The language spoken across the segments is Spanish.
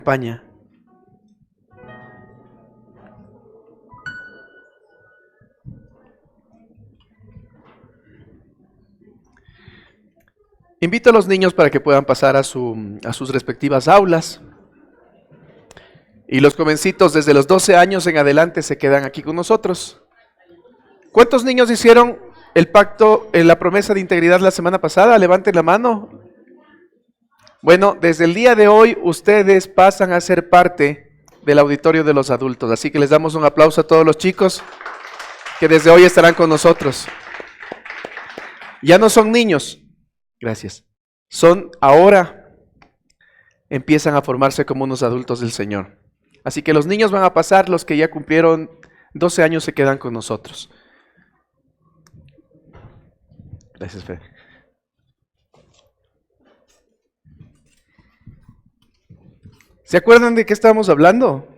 España. Invito a los niños para que puedan pasar a sus respectivas aulas. Y los jovencitos desde los 12 años en adelante se quedan aquí con nosotros. ¿Cuántos niños hicieron el pacto, la promesa de integridad la semana pasada? Levanten la mano. Bueno, desde el día de hoy ustedes pasan a ser parte del auditorio de los adultos. Así que les damos un aplauso a todos los chicos que desde hoy estarán con nosotros. Ya no son niños. Gracias. Ahora empiezan a formarse como unos adultos del Señor. Así que los niños van a pasar, los que ya cumplieron 12 años se quedan con nosotros. Gracias, Fede. ¿Se acuerdan de qué estábamos hablando?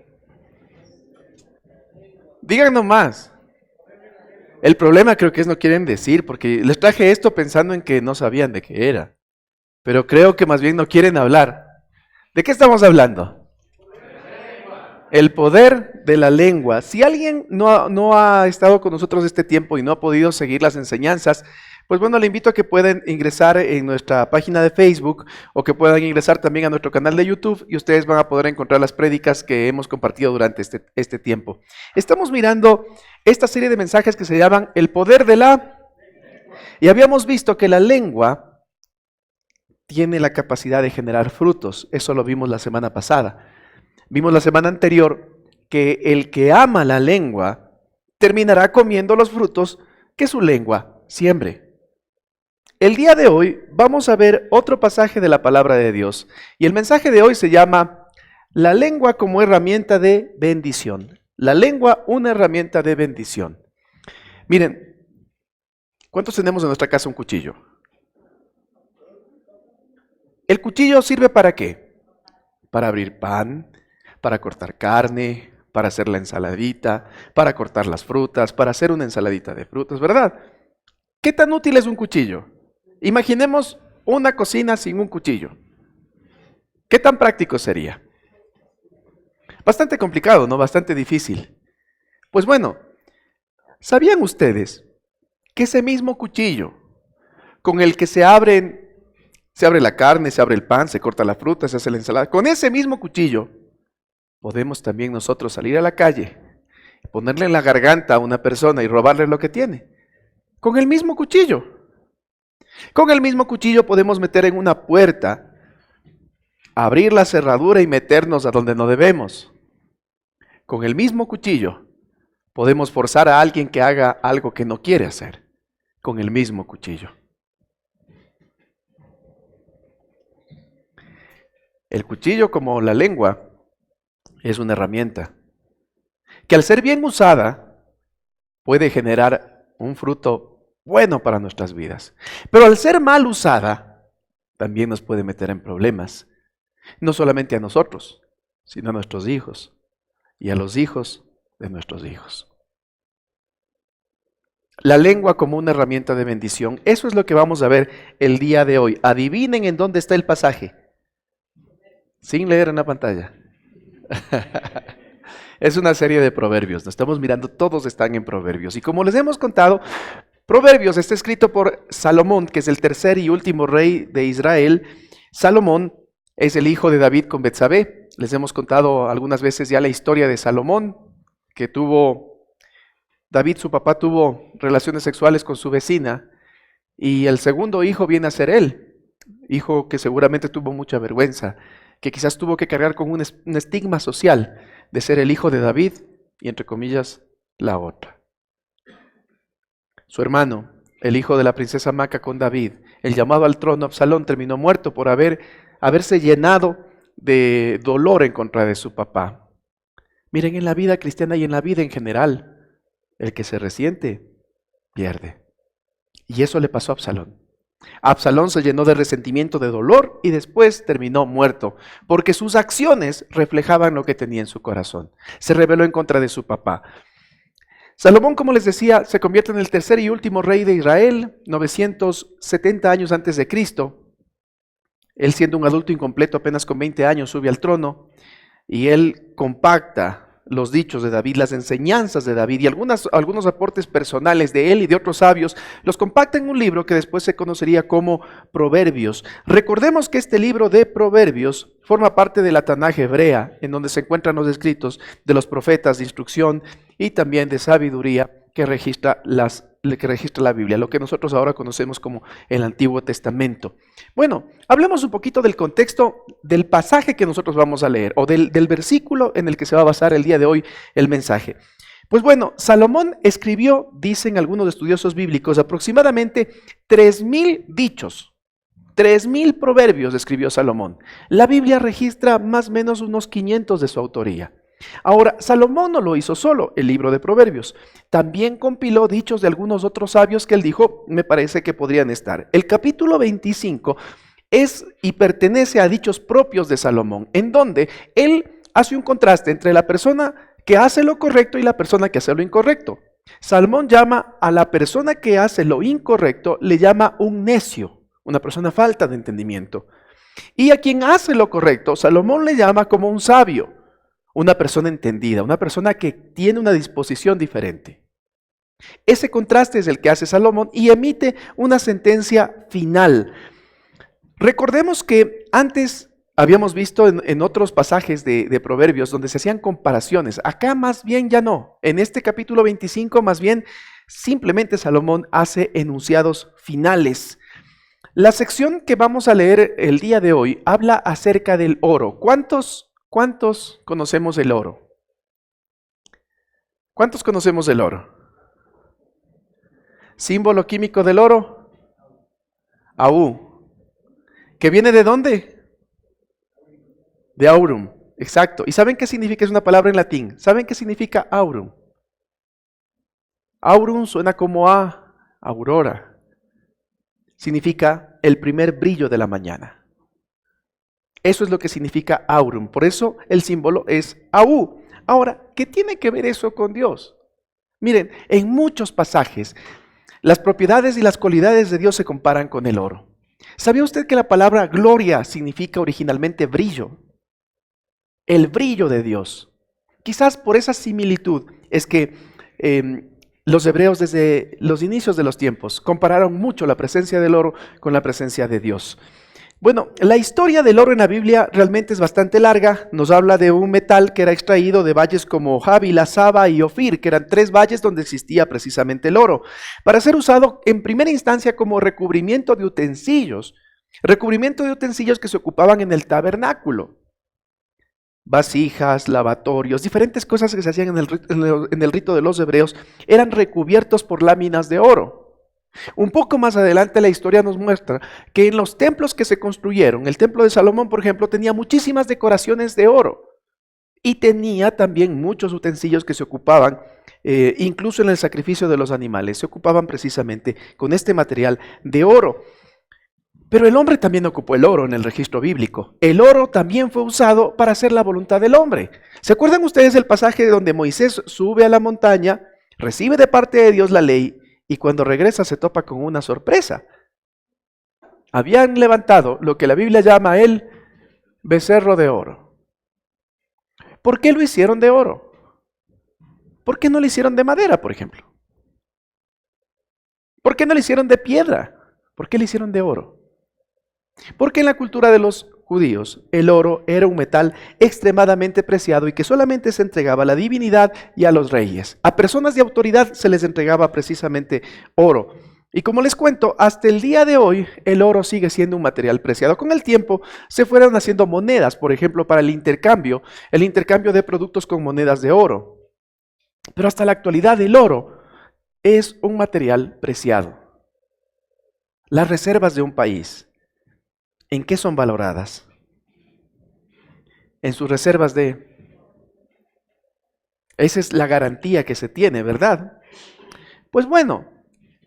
Digan nomás. El problema creo que es no quieren decir, porque les traje esto pensando en que no sabían de qué era. Pero creo que más bien no quieren hablar. ¿De qué estamos hablando? El poder de la lengua. Si alguien no ha estado con nosotros este tiempo y no ha podido seguir las enseñanzas, pues bueno, le invito a que puedan ingresar en nuestra página de Facebook o que puedan ingresar también a nuestro canal de YouTube y ustedes van a poder encontrar las prédicas que hemos compartido durante este tiempo. Estamos mirando esta serie de mensajes que se llaman El poder de la... Y habíamos visto que la lengua tiene la capacidad de generar frutos. Eso lo vimos la semana pasada. Vimos la semana anterior que el que ama la lengua terminará comiendo los frutos que su lengua siembre. El día de hoy vamos a ver otro pasaje de la palabra de Dios y el mensaje de hoy se llama La lengua como herramienta de bendición. La lengua, una herramienta de bendición. Miren, ¿cuántos tenemos en nuestra casa un cuchillo? ¿El cuchillo sirve para qué? Para abrir pan, para cortar carne, para hacer la ensaladita, para cortar las frutas, para hacer una ensaladita de frutas, ¿verdad? ¿Qué tan útil es un cuchillo? Imaginemos una cocina sin un cuchillo. ¿Qué tan práctico sería? Bastante complicado, ¿no? Bastante difícil. Pues bueno, ¿sabían ustedes que ese mismo cuchillo con el que se abre la carne, se abre el pan, se corta la fruta, se hace la ensalada, con ese mismo cuchillo podemos también nosotros salir a la calle, ponerle en la garganta a una persona y robarle lo que tiene? Con el mismo cuchillo. Con el mismo cuchillo podemos meter en una puerta, abrir la cerradura y meternos a donde no debemos. Con el mismo cuchillo podemos forzar a alguien que haga algo que no quiere hacer. Con el mismo cuchillo. El cuchillo, como la lengua, es una herramienta que al ser bien usada puede generar un fruto bueno para nuestras vidas. Pero al ser mal usada, también nos puede meter en problemas. No solamente a nosotros, sino a nuestros hijos y a los hijos de nuestros hijos. La lengua como una herramienta de bendición. Eso es lo que vamos a ver el día de hoy. Adivinen en dónde está el pasaje. Sin leer en la pantalla. Es una serie de proverbios. Nos estamos mirando, todos están en proverbios. Y como les hemos contado, Proverbios está escrito por Salomón, que es el tercer y último rey de Israel. Salomón es el hijo de David con Betsabé. Les hemos contado algunas veces ya la historia de Salomón, que David, su papá, tuvo relaciones sexuales con su vecina, y el segundo hijo viene a ser él, hijo que seguramente tuvo mucha vergüenza, que quizás tuvo que cargar con un estigma social de ser el hijo de David y, entre comillas, la otra. Su hermano, el hijo de la princesa Maca con David, el llamado al trono Absalón, terminó muerto por haberse llenado de dolor en contra de su papá. Miren, en la vida cristiana y en la vida en general, el que se resiente, pierde. Y eso le pasó a Absalón. Absalón se llenó de resentimiento, de dolor y después terminó muerto, porque sus acciones reflejaban lo que tenía en su corazón. Se rebeló en contra de su papá. Salomón, como les decía, se convierte en el tercer y último rey de Israel, 970 años antes de Cristo. Él, siendo un adulto incompleto, apenas con 20 años, sube al trono y él compacta los dichos de David, las enseñanzas de David y algunos aportes personales de él y de otros sabios, los compacta en un libro que después se conocería como Proverbios. Recordemos que este libro de Proverbios forma parte de la Tanaj hebrea, en donde se encuentran los escritos de los profetas de instrucción y también de sabiduría que registra la Biblia, lo que nosotros ahora conocemos como el Antiguo Testamento. Bueno, hablemos un poquito del contexto del pasaje que nosotros vamos a leer, o del versículo en el que se va a basar el día de hoy el mensaje. Pues bueno, Salomón escribió, dicen algunos estudiosos bíblicos, aproximadamente 3,000 dichos, 3,000 proverbios escribió Salomón. La Biblia registra más o menos unos 500 de su autoría. Ahora, Salomón no lo hizo solo, el libro de Proverbios. También compiló dichos de algunos otros sabios que él dijo, me parece que podrían estar. El capítulo 25 es y pertenece a dichos propios de Salomón, en donde él hace un contraste entre la persona que hace lo correcto y la persona que hace lo incorrecto. Salomón llama a la persona que hace lo incorrecto, le llama un necio, una persona falta de entendimiento. Y a quien hace lo correcto, Salomón le llama como un sabio, una persona entendida, una persona que tiene una disposición diferente. Ese contraste es el que hace Salomón y emite una sentencia final. Recordemos que antes habíamos visto en otros pasajes de Proverbios donde se hacían comparaciones. Acá más bien ya no. En este capítulo 25 más bien simplemente Salomón hace enunciados finales. La sección que vamos a leer el día de hoy habla acerca del oro. ¿Cuántos conocemos el oro? ¿Cuántos conocemos el oro? Símbolo químico del oro, Au. ¿Que viene de dónde? De aurum, exacto. ¿Y saben qué significa? Es una palabra en latín. ¿Saben qué significa aurum? Aurum suena como a aurora. Significa el primer brillo de la mañana. Eso es lo que significa aurum. Por eso el símbolo es Au. Ahora, ¿qué tiene que ver eso con Dios? Miren, en muchos pasajes, las propiedades y las cualidades de Dios se comparan con el oro. ¿Sabía usted que la palabra gloria significa originalmente brillo? El brillo de Dios. Quizás por esa similitud es que los hebreos desde los inicios de los tiempos compararon mucho la presencia del oro con la presencia de Dios. Bueno, la historia del oro en la Biblia realmente es bastante larga. Nos habla de un metal que era extraído de valles como Jávila, Saba y Ofir, que eran 3 valles donde existía precisamente el oro, para ser usado en primera instancia como recubrimiento de utensilios que se ocupaban en el tabernáculo. Vasijas, lavatorios, diferentes cosas que se hacían en el rito de los hebreos eran recubiertos por láminas de oro. Un poco más adelante la historia nos muestra que en los templos que se construyeron, el templo de Salomón, por ejemplo, tenía muchísimas decoraciones de oro y tenía también muchos utensilios que se ocupaban, incluso en el sacrificio de los animales, se ocupaban precisamente con este material de oro. Pero el hombre también ocupó el oro en el registro bíblico. El oro también fue usado para hacer la voluntad del hombre. ¿Se acuerdan ustedes del pasaje donde Moisés sube a la montaña, recibe de parte de Dios la ley, y cuando regresa se topa con una sorpresa? Habían levantado lo que la Biblia llama el becerro de oro. ¿Por qué lo hicieron de oro? ¿Por qué no lo hicieron de madera, por ejemplo? ¿Por qué no lo hicieron de piedra? ¿Por qué lo hicieron de oro? Porque en la cultura de los judíos el oro era un metal extremadamente preciado y que solamente se entregaba a la divinidad y a los reyes. A personas de autoridad se les entregaba precisamente oro. Y como les cuento, hasta el día de hoy el oro sigue siendo un material preciado. Con el tiempo se fueron haciendo monedas, por ejemplo, para el intercambio de productos con monedas de oro. Pero hasta la actualidad el oro es un material preciado. Las reservas de un país, ¿en qué son valoradas? En sus reservas de... Esa es la garantía que se tiene, ¿verdad? Pues bueno,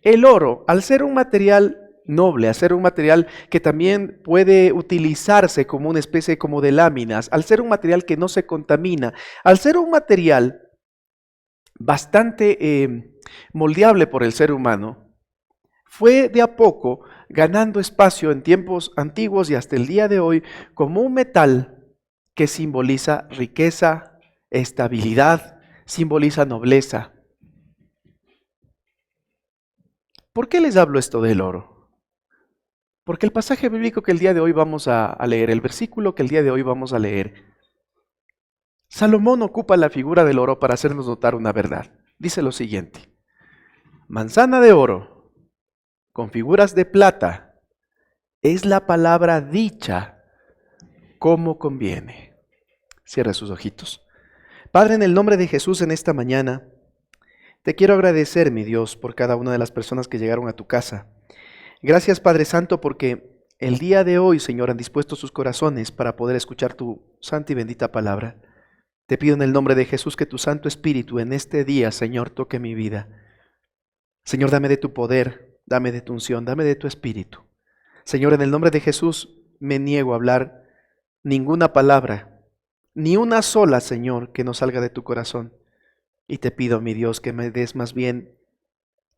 el oro, al ser un material noble, al ser un material que también puede utilizarse como una especie como de láminas, al ser un material que no se contamina, al ser un material bastante moldeable por el ser humano, fue de a poco ganando espacio en tiempos antiguos y hasta el día de hoy como un metal que simboliza riqueza, estabilidad, simboliza nobleza. ¿Por qué les hablo esto del oro? Porque el pasaje bíblico que el día de hoy vamos a leer, el versículo que el día de hoy vamos a leer, Salomón ocupa la figura del oro para hacernos notar una verdad. Dice lo siguiente: manzana de oro con figuras de plata es la palabra dicha como conviene. Cierra sus ojitos. Padre, en el nombre de Jesús en esta mañana, te quiero agradecer, mi Dios, por cada una de las personas que llegaron a tu casa. Gracias, Padre Santo, porque el día de hoy, Señor, han dispuesto sus corazones para poder escuchar tu santa y bendita palabra. Te pido en el nombre de Jesús que tu Santo Espíritu en este día, Señor, toque mi vida. Señor, dame de tu poder, dame de tu unción, dame de tu Espíritu. Señor, en el nombre de Jesús me niego a hablar ninguna palabra, ni una sola, Señor, que no salga de tu corazón. Y te pido, mi Dios, que me des más bien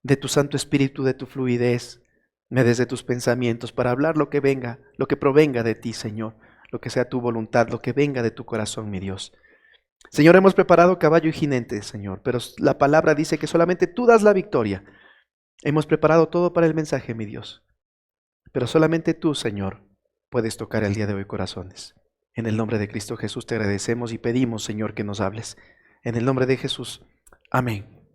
de tu Santo Espíritu, de tu fluidez, me des de tus pensamientos para hablar lo que venga, lo que provenga de ti, Señor, lo que sea tu voluntad, lo que venga de tu corazón, mi Dios. Señor, hemos preparado caballo y jinete, Señor, pero la palabra dice que solamente tú das la victoria. Hemos preparado todo para el mensaje, mi Dios, pero solamente tú, Señor, puedes tocar el día de hoy corazones. En el nombre de Cristo Jesús te agradecemos y pedimos, Señor, que nos hables. En el nombre de Jesús. Amén.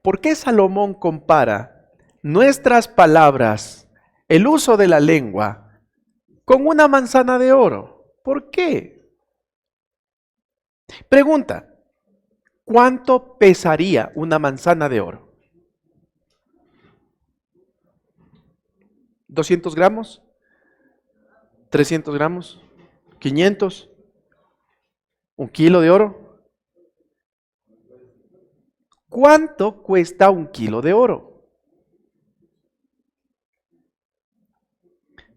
¿Por qué Salomón compara nuestras palabras, el uso de la lengua, con una manzana de oro? ¿Por qué? Pregunta: ¿cuánto pesaría una manzana de oro? ¿200 gramos? ¿300 gramos? ¿500? ¿Un kilo de oro? ¿Cuánto cuesta un kilo de oro?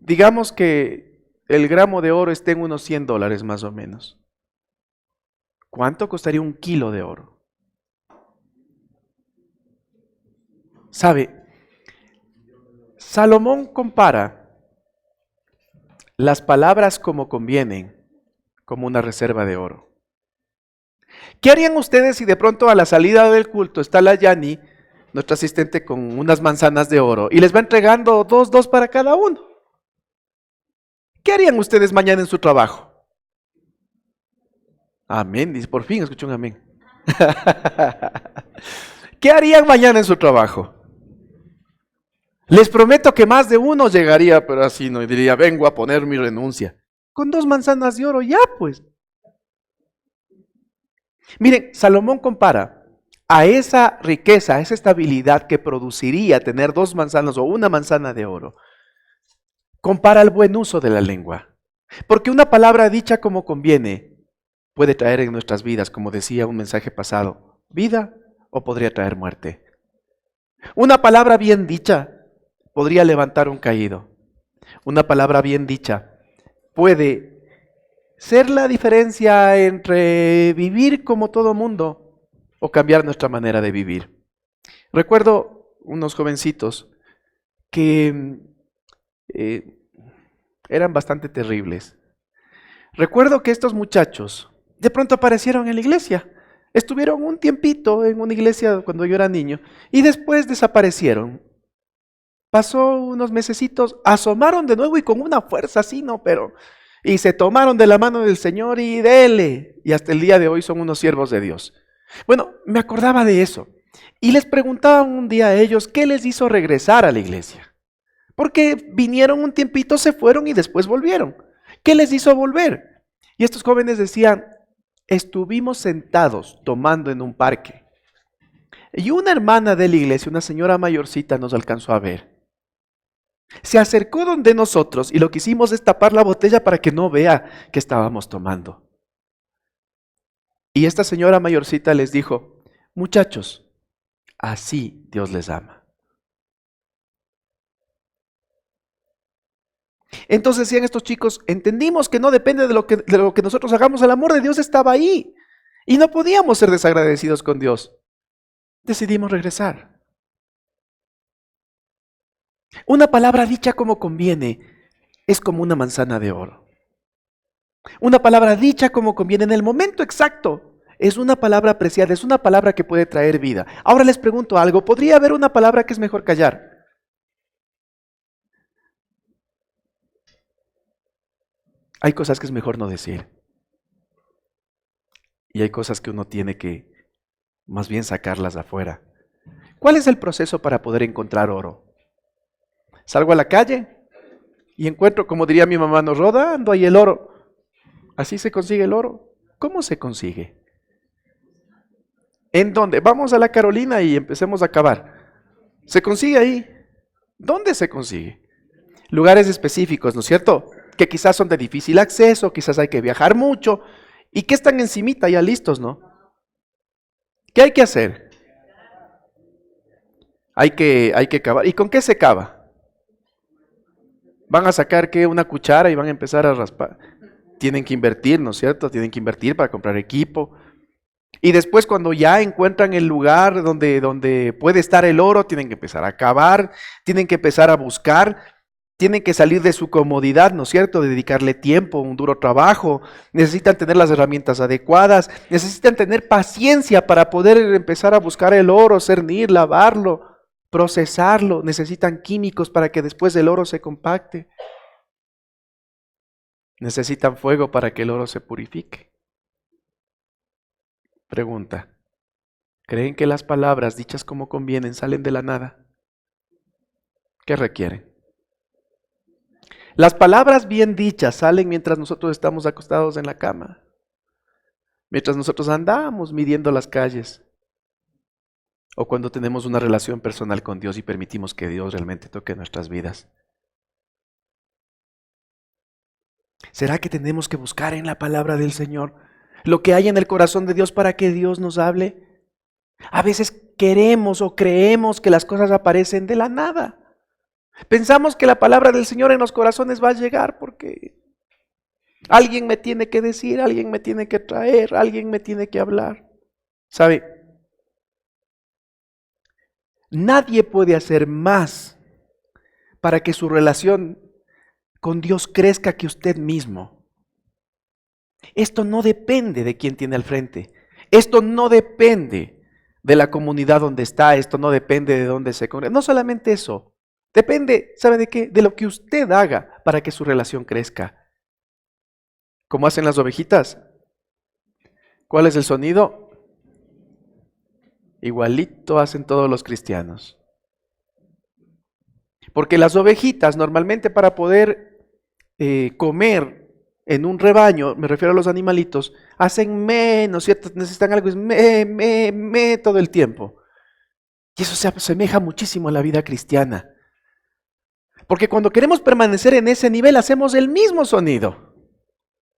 Digamos que el gramo de oro esté en unos $100 más o menos. ¿Cuánto costaría un kilo de oro? ¿Sabe? Salomón compara las palabras como convienen, como una reserva de oro. ¿Qué harían ustedes si de pronto a la salida del culto está la Yani, nuestra asistente, con unas manzanas de oro y les va entregando dos para cada uno? ¿Qué harían ustedes mañana en su trabajo? Amén, dice, por fin escuché un amén. ¿Qué harían mañana en su trabajo? Les prometo que más de uno llegaría, pero así no, y diría: vengo a poner mi renuncia. Con 2 manzanas de oro, ya pues. Miren, Salomón compara a esa riqueza, a esa estabilidad que produciría tener 2 manzanas o una manzana de oro. Compara el buen uso de la lengua. Porque una palabra dicha como conviene puede traer en nuestras vidas, como decía un mensaje pasado, vida o podría traer muerte. Una palabra bien dicha podría levantar un caído. Una palabra bien dicha puede ser la diferencia entre vivir como todo mundo o cambiar nuestra manera de vivir. Recuerdo unos jovencitos que eran bastante terribles. Recuerdo que estos muchachos de pronto aparecieron en la iglesia. Estuvieron un tiempito en una iglesia cuando yo era niño y después desaparecieron. Pasó unos mesecitos, asomaron de nuevo y con una fuerza así, ¿no? Y se tomaron de la mano del Señor y dele. Y hasta el día de hoy son unos siervos de Dios. Bueno, me acordaba de eso. Y les preguntaba un día a ellos qué les hizo regresar a la iglesia. Porque vinieron un tiempito, se fueron y después volvieron. ¿Qué les hizo volver? Y estos jóvenes decían: estuvimos sentados tomando en un parque. Y una hermana de la iglesia, una señora mayorcita, nos alcanzó a ver. Se acercó donde nosotros y lo que hicimos es tapar la botella para que no vea que estábamos tomando. Y esta señora mayorcita les dijo: muchachos, así Dios les ama. Entonces decían estos chicos: entendimos que no depende de lo que nosotros hagamos, el amor de Dios estaba ahí y no podíamos ser desagradecidos con Dios. Decidimos regresar. Una palabra dicha como conviene es como una manzana de oro. Una palabra dicha como conviene en el momento exacto es una palabra apreciada, es una palabra que puede traer vida. Ahora les pregunto algo, ¿podría haber una palabra que es mejor callar? Hay cosas que es mejor no decir. Y hay cosas que uno tiene que más bien sacarlas afuera. ¿Cuál es el proceso para poder encontrar oro? Salgo a la calle y encuentro, como diría mi mamá, no rodando ahí el oro. Así se consigue el oro. ¿Cómo se consigue? ¿En dónde? Vamos a la Carolina y empecemos a cavar. ¿Se consigue ahí? ¿Dónde se consigue? Lugares específicos, ¿no es cierto? Que quizás son de difícil acceso, quizás hay que viajar mucho y que están encimita ya listos, ¿no? ¿Qué hay que hacer? Hay que cavar. ¿Y con qué se cava? ¿Van a sacar qué? Una cuchara y van a empezar a raspar. Tienen que invertir, ¿no es cierto? Tienen que invertir para comprar equipo. Y después cuando ya encuentran el lugar donde puede estar el oro, tienen que empezar a cavar, tienen que empezar a buscar, tienen que salir de su comodidad, ¿no es cierto? Dedicarle tiempo, un duro trabajo, necesitan tener las herramientas adecuadas, necesitan tener paciencia para poder empezar a buscar el oro, cernir, lavarlo, procesarlo, necesitan químicos para que después el oro se compacte, necesitan fuego para que el oro se purifique. Pregunta, ¿creen que las palabras dichas como convienen salen de la nada? ¿Qué requieren? Las palabras bien dichas salen mientras nosotros estamos acostados en la cama, mientras nosotros andamos midiendo las calles, o cuando tenemos una relación personal con Dios y permitimos que Dios realmente toque nuestras vidas. ¿Será que tenemos que buscar en la palabra del Señor lo que hay en el corazón de Dios para que Dios nos hable? A veces queremos o creemos que las cosas aparecen de la nada. Pensamos que la palabra del Señor en los corazones va a llegar porque alguien me tiene que decir, alguien me tiene que traer, alguien me tiene que hablar. ¿Sabe? Nadie puede hacer más para que su relación con Dios crezca que usted mismo. Esto no depende de quién tiene al frente. Esto no depende de la comunidad donde está. Esto no depende de dónde se congrega. No solamente eso. Depende, ¿sabe de qué? De lo que usted haga para que su relación crezca. ¿Cómo hacen las ovejitas? ¿Cuál es el sonido? Igualito hacen todos los cristianos. Porque las ovejitas normalmente para poder comer en un rebaño, me refiero a los animalitos, hacen menos, ¿cierto? Necesitan algo, es me todo el tiempo. Y eso se asemeja muchísimo a la vida cristiana. Porque cuando queremos permanecer en ese nivel, hacemos el mismo sonido.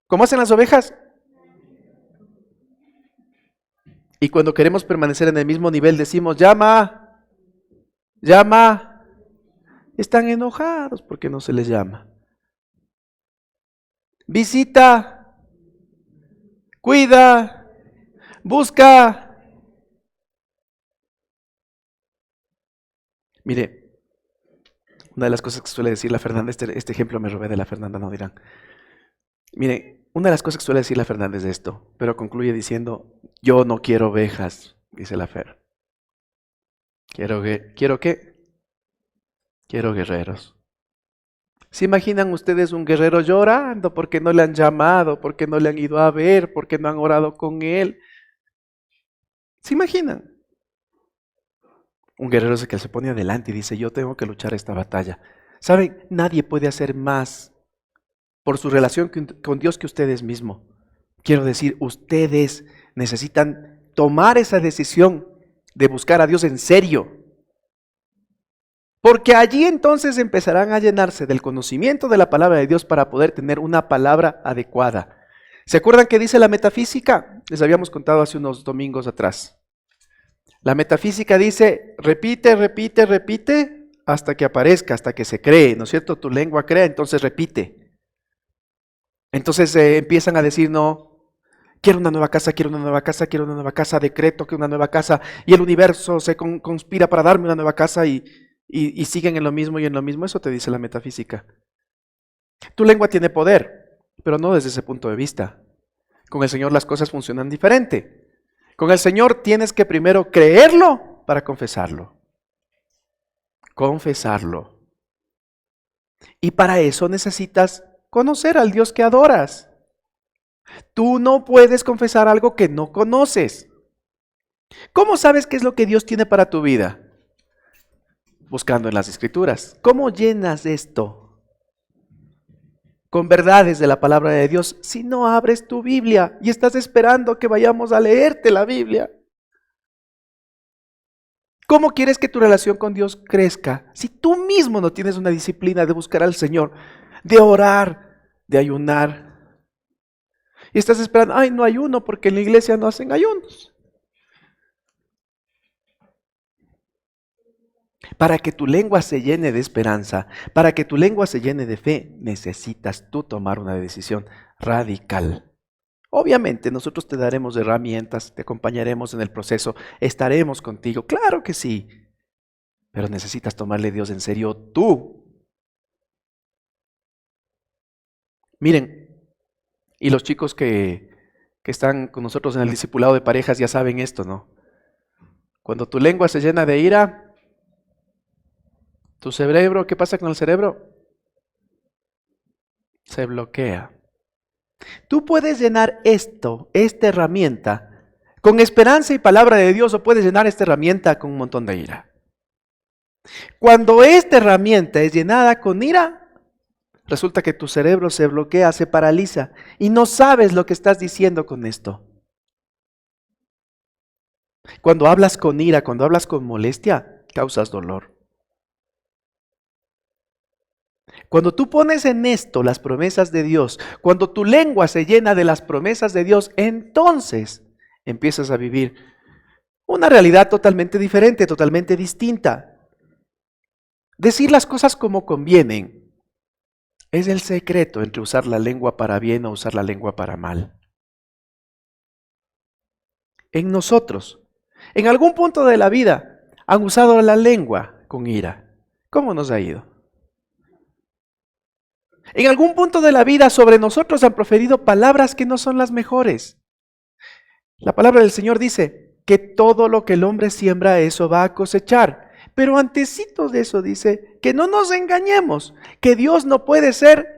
¿Cómo hacen las ovejas? Y cuando queremos permanecer en el mismo nivel, decimos, llama, llama. Están enojados porque no se les llama. Visita, cuida, busca. Mire, una de las cosas que suele decir la Fernanda, este ejemplo me robé de la Fernanda, no dirán. Mire, una de las cosas que suele decir la Fernanda es esto, pero concluye diciendo, yo no quiero ovejas, dice la Fer. ¿Quiero qué? Quiero guerreros. ¿Se imaginan ustedes un guerrero llorando porque no le han llamado, porque no le han ido a ver, porque no han orado con él? ¿Se imaginan? Un guerrero es el que se pone adelante y dice, yo tengo que luchar esta batalla. ¿Saben? Nadie puede hacer más por su relación con Dios que ustedes mismos. Quiero decir, ustedes necesitan tomar esa decisión de buscar a Dios en serio. Porque allí entonces empezarán a llenarse del conocimiento de la palabra de Dios para poder tener una palabra adecuada. ¿Se acuerdan qué dice la metafísica? Les habíamos contado hace unos domingos atrás. La metafísica dice, repite, repite, repite, hasta que aparezca, hasta que se cree, ¿no es cierto? Tu lengua crea, entonces repite. Entonces empiezan a decir, no, quiero una nueva casa, quiero una nueva casa, quiero una nueva casa, decreto que una nueva casa, y el universo se conspira para darme una nueva casa, y y siguen en lo mismo y en lo mismo. Eso te dice la metafísica. Tu lengua tiene poder, pero no desde ese punto de vista. Con el Señor las cosas funcionan diferente. Con el Señor tienes que primero creerlo para confesarlo. Confesarlo. Y para eso necesitas conocer al Dios que adoras. Tú no puedes confesar algo que no conoces. ¿Cómo sabes qué es lo que Dios tiene para tu vida? Buscando en las Escrituras. ¿Cómo llenas esto con verdades de la palabra de Dios si no abres tu Biblia y estás esperando que vayamos a leerte la Biblia? ¿Cómo quieres que tu relación con Dios crezca si tú mismo no tienes una disciplina de buscar al Señor, de orar, de ayunar? Y estás esperando, ay, no ayuno porque en la iglesia no hacen ayunos. Para que tu lengua se llene de esperanza, para que tu lengua se llene de fe, necesitas tú tomar una decisión radical. Obviamente nosotros te daremos herramientas, te acompañaremos en el proceso, estaremos contigo, claro que sí, pero necesitas tomarle a Dios en serio tú. Miren, y los chicos que están con nosotros en el discipulado de parejas ya saben esto, ¿no? Cuando tu lengua se llena de ira, tu cerebro, ¿qué pasa con el cerebro? Se bloquea. Tú puedes llenar esta herramienta, con esperanza y palabra de Dios, o puedes llenar esta herramienta con un montón de ira. Cuando esta herramienta es llenada con ira, resulta que tu cerebro se bloquea, se paraliza y no sabes lo que estás diciendo con esto. Cuando hablas con ira, cuando hablas con molestia, causas dolor. Cuando tú pones en esto las promesas de Dios, cuando tu lengua se llena de las promesas de Dios, entonces empiezas a vivir una realidad totalmente diferente, totalmente distinta. Decir las cosas como convienen es el secreto entre usar la lengua para bien o usar la lengua para mal. En nosotros, en algún punto de la vida, han usado la lengua con ira. ¿Cómo nos ha ido? En algún punto de la vida sobre nosotros han proferido palabras que no son las mejores. La palabra del Señor dice que todo lo que el hombre siembra, eso va a cosechar. Pero antesito de eso dice que no nos engañemos, que Dios no puede ser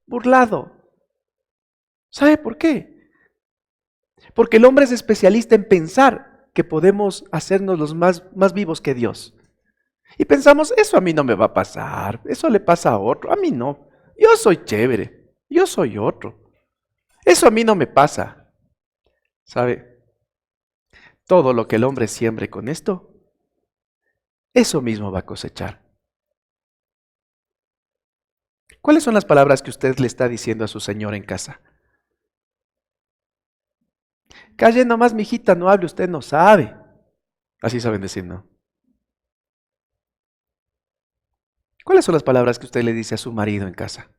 burlado. ¿Sabe por qué? Porque el hombre es especialista en pensar que podemos hacernos los más vivos que Dios. Y pensamos, eso a mí no me va a pasar, eso le pasa a otro, a mí no. Yo soy chévere, yo soy otro. Eso a mí no me pasa. ¿Sabe? Todo lo que el hombre siembre con esto, eso mismo va a cosechar. ¿Cuáles son las palabras que usted le está diciendo a su señor en casa? Calle nomás, mijita, no hable, usted no sabe. Así saben decir, ¿no? ¿Cuáles son las palabras que usted le dice a su marido en casa?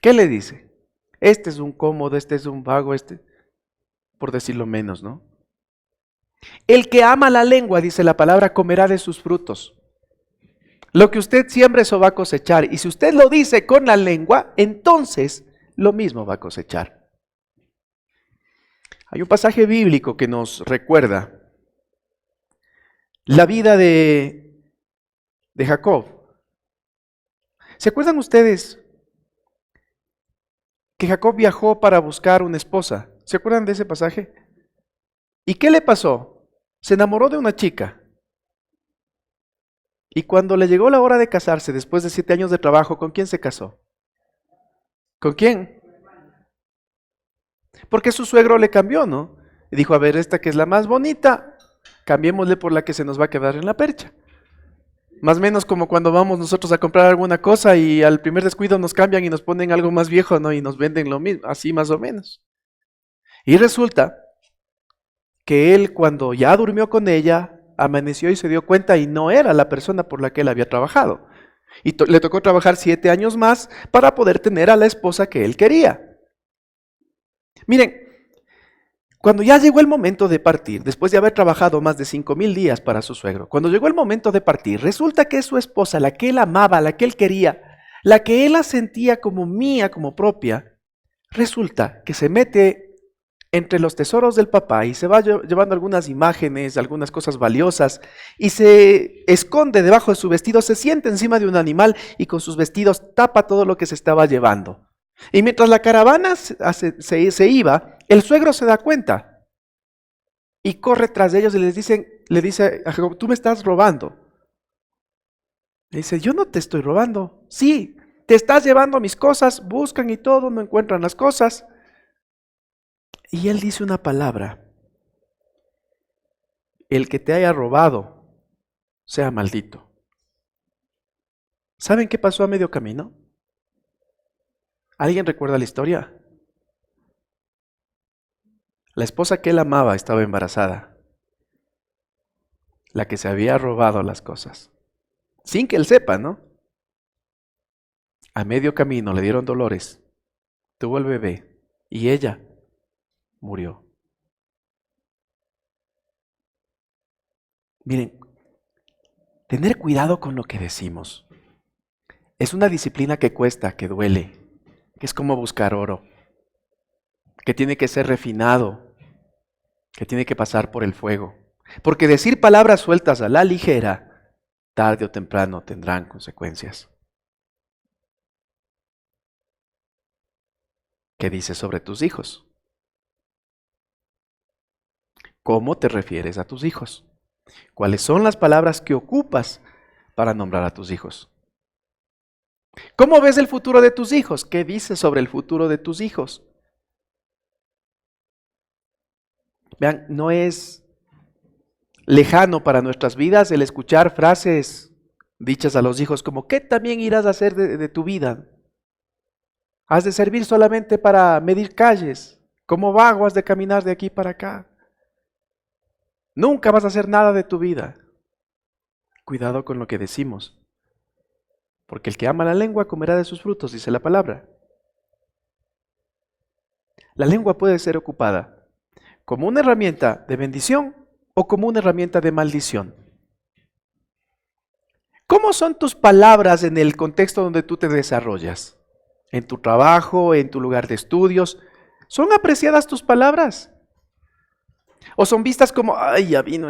¿Qué le dice? Este es un cómodo, este es un vago, por decirlo menos, ¿no? El que ama la lengua, dice la palabra, comerá de sus frutos. Lo que usted siembra, eso va a cosechar. Y si usted lo dice con la lengua, entonces lo mismo va a cosechar. Hay un pasaje bíblico que nos recuerda la vida de Jacob. ¿Se acuerdan ustedes que Jacob viajó para buscar una esposa? ¿Se acuerdan de ese pasaje? ¿Y qué le pasó? Se enamoró de una chica. Y cuando le llegó la hora de casarse, después de 7 años de trabajo, ¿con quién se casó? ¿Con quién? Porque su suegro le cambió, ¿no? Y dijo, a ver, esta que es la más bonita, cambiémosle por la que se nos va a quedar en la percha. Más o menos como cuando vamos nosotros a comprar alguna cosa y al primer descuido nos cambian y nos ponen algo más viejo, ¿no? Y nos venden lo mismo, así más o menos. Y resulta que él, cuando ya durmió con ella, amaneció y se dio cuenta y no era la persona por la que él había trabajado. Y le tocó trabajar 7 años más para poder tener a la esposa que él quería. Miren, Cuando ya llegó el momento de partir, después de haber trabajado más de 5,000 días para su suegro, cuando llegó el momento de partir, resulta que su esposa, la que él amaba, la que él quería, la que él la sentía como mía, como propia, resulta que se mete entre los tesoros del papá y se va llevando algunas imágenes, algunas cosas valiosas, y se esconde debajo de su vestido, se sienta encima de un animal y con sus vestidos tapa todo lo que se estaba llevando. Y mientras la caravana se iba, el suegro se da cuenta y corre tras de ellos y le dice a Jacob, tú me estás robando. Le dice, yo no te estoy robando. Sí, te estás llevando mis cosas, buscan y todo, no encuentran las cosas. Y él dice una palabra, el que te haya robado sea maldito. ¿Saben qué pasó a medio camino? ¿Alguien recuerda la historia? La esposa que él amaba estaba embarazada, la que se había robado las cosas, sin que él sepa, ¿no? A medio camino le dieron dolores, tuvo el bebé y ella murió. Miren, tener cuidado con lo que decimos es una disciplina que cuesta, que duele, que es como buscar oro, que tiene que ser refinado, que tiene que pasar por el fuego. Porque decir palabras sueltas a la ligera, tarde o temprano tendrán consecuencias. ¿Qué dices sobre tus hijos? ¿Cómo te refieres a tus hijos? ¿Cuáles son las palabras que ocupas para nombrar a tus hijos? ¿Cómo ves el futuro de tus hijos? ¿Qué dices sobre el futuro de tus hijos? Vean, no es lejano para nuestras vidas el escuchar frases dichas a los hijos como, ¿qué también irás a hacer de tu vida? ¿Has de servir solamente para medir calles? ¿Como vago has de caminar de aquí para acá? Nunca vas a hacer nada de tu vida. Cuidado con lo que decimos, porque el que ama la lengua comerá de sus frutos, dice la palabra. La lengua puede ser ocupada como una herramienta de bendición o como una herramienta de maldición. ¿Cómo son tus palabras en el contexto donde tú te desarrollas? En tu trabajo, en tu lugar de estudios. ¿Son apreciadas tus palabras? ¿O son vistas como, ay, ya vino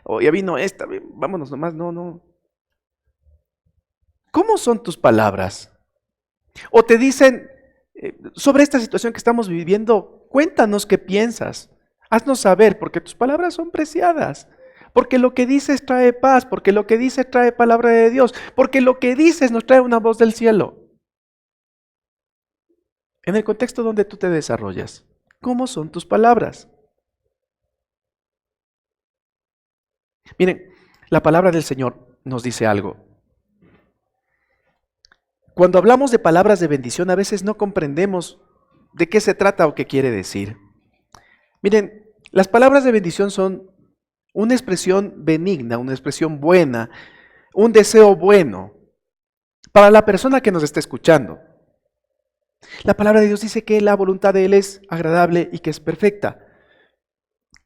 o ya vino esta, vámonos nomás? No. ¿Cómo son tus palabras? O te dicen, sobre esta situación que estamos viviendo, cuéntanos qué piensas. Haznos saber, porque tus palabras son preciadas. Porque lo que dices trae paz, porque lo que dices trae palabra de Dios, porque lo que dices nos trae una voz del cielo. En el contexto donde tú te desarrollas, ¿cómo son tus palabras? Miren, la palabra del Señor nos dice algo. Cuando hablamos de palabras de bendición, a veces no comprendemos de qué se trata o qué quiere decir. Miren, las palabras de bendición son una expresión benigna, una expresión buena, un deseo bueno para la persona que nos está escuchando. La palabra de Dios dice que la voluntad de Él es agradable y que es perfecta.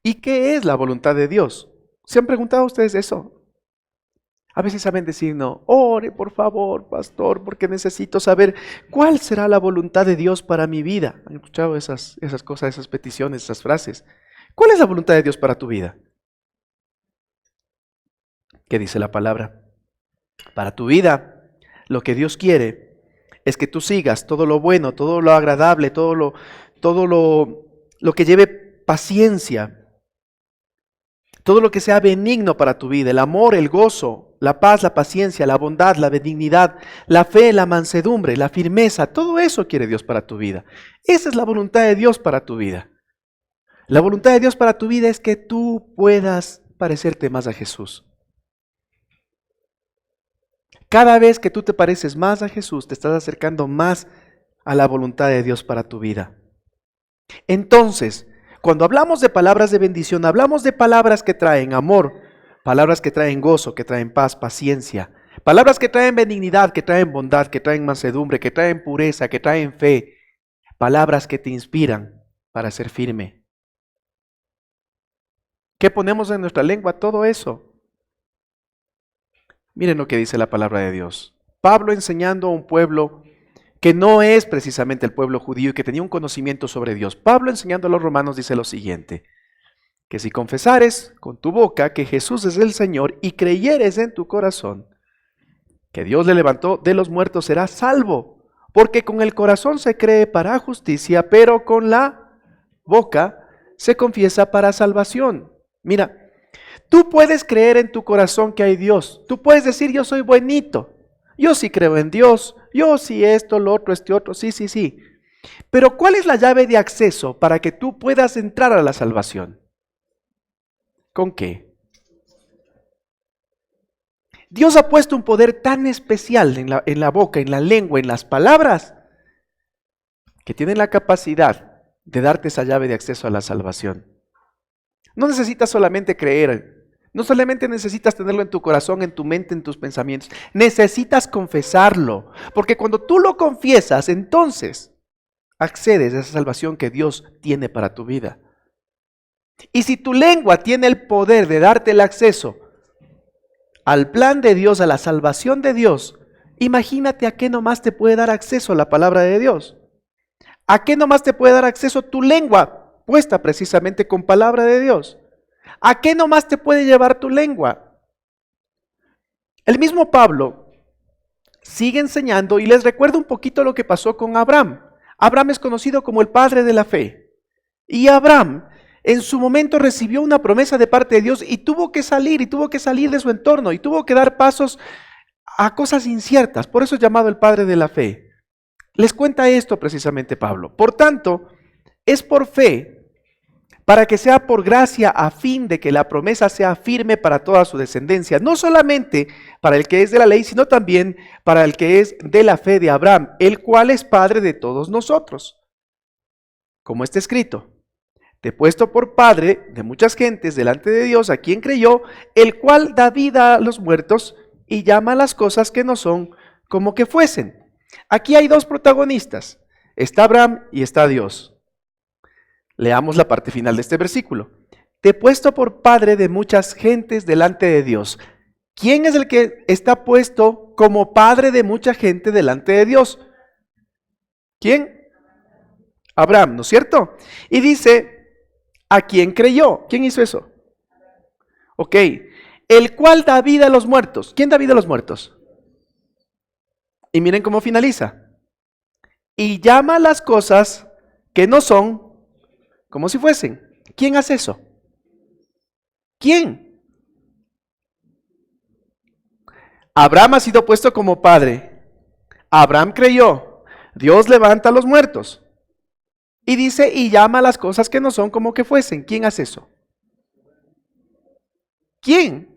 ¿Y qué es la voluntad de Dios? ¿Se han preguntado ustedes eso? A veces saben decir, no, ore por favor, pastor, porque necesito saber cuál será la voluntad de Dios para mi vida. ¿Han escuchado esas cosas, esas peticiones, esas frases? ¿Cuál es la voluntad de Dios para tu vida? ¿Qué dice la palabra? Para tu vida, lo que Dios quiere es que tú sigas todo lo bueno, todo lo agradable, todo lo que lleve paciencia, todo lo que sea benigno para tu vida, el amor, el gozo, la paz, la paciencia, la bondad, la benignidad, la fe, la mansedumbre, la firmeza, todo eso quiere Dios para tu vida. Esa es la voluntad de Dios para tu vida. La voluntad de Dios para tu vida es que tú puedas parecerte más a Jesús. Cada vez que tú te pareces más a Jesús, te estás acercando más a la voluntad de Dios para tu vida. Entonces, cuando hablamos de palabras de bendición, hablamos de palabras que traen amor, palabras que traen gozo, que traen paz, paciencia, palabras que traen benignidad, que traen bondad, que traen mansedumbre, que traen pureza, que traen fe, palabras que te inspiran para ser firme, ¿Qué ponemos en nuestra lengua? Todo eso. Miren lo que dice la palabra de Dios. Pablo enseñando a un pueblo que no es precisamente el pueblo judío y que tenía un conocimiento sobre Dios. Pablo enseñando a los romanos dice lo siguiente, que si confesares con tu boca que Jesús es el Señor y creyeres en tu corazón que Dios le levantó de los muertos, serás salvo, porque con el corazón se cree para justicia, pero con la boca se confiesa para salvación. Mira, tú puedes creer en tu corazón que hay Dios, tú puedes decir yo soy buenito, yo sí creo en Dios, yo sí esto, lo otro, este otro, sí. Pero ¿cuál es la llave de acceso para que tú puedas entrar a la salvación? ¿Con qué? Dios ha puesto un poder tan especial en la boca, en la lengua, en las palabras, que tienen la capacidad de darte esa llave de acceso a la salvación. No necesitas solamente creer, no solamente necesitas tenerlo en tu corazón, en tu mente, en tus pensamientos, necesitas confesarlo, porque cuando tú lo confiesas, entonces accedes a esa salvación que Dios tiene para tu vida. Y si tu lengua tiene el poder de darte el acceso al plan de Dios, a la salvación de Dios, imagínate a qué nomás te puede dar acceso la palabra de Dios. ¿A qué nomás te puede dar acceso tu lengua, puesta precisamente con palabra de Dios? ¿A qué nomás te puede llevar tu lengua? El mismo Pablo sigue enseñando y les recuerdo un poquito lo que pasó con Abraham. Abraham es conocido como el padre de la fe. Y Abraham en su momento recibió una promesa de parte de Dios y tuvo que salir de su entorno y tuvo que dar pasos a cosas inciertas. Por eso es llamado el padre de la fe. Les cuenta esto precisamente Pablo. Por tanto, es por fe, para que sea por gracia, a fin de que la promesa sea firme para toda su descendencia, no solamente para el que es de la ley, sino también para el que es de la fe de Abraham, el cual es padre de todos nosotros. Como está escrito, te he puesto por padre de muchas gentes delante de Dios, a quien creyó, el cual da vida a los muertos y llama a las cosas que no son como que fuesen. Aquí hay dos protagonistas, está Abraham y está Dios. Leamos la parte final de este versículo. Te he puesto por padre de muchas gentes delante de Dios. ¿Quién es el que está puesto como padre de mucha gente delante de Dios? ¿Quién? Abraham, ¿no es cierto? Y dice, ¿a quién creyó? ¿Quién hizo eso? Ok, el cual da vida a los muertos. ¿Quién da vida a los muertos? Y miren cómo finaliza. Y llama a las cosas que no son como si fuesen. ¿Quién hace eso? ¿Quién? Abraham ha sido puesto como padre. Abraham creyó. Dios levanta a los muertos. Y dice, y llama a las cosas que no son como que fuesen. ¿Quién hace eso? ¿Quién?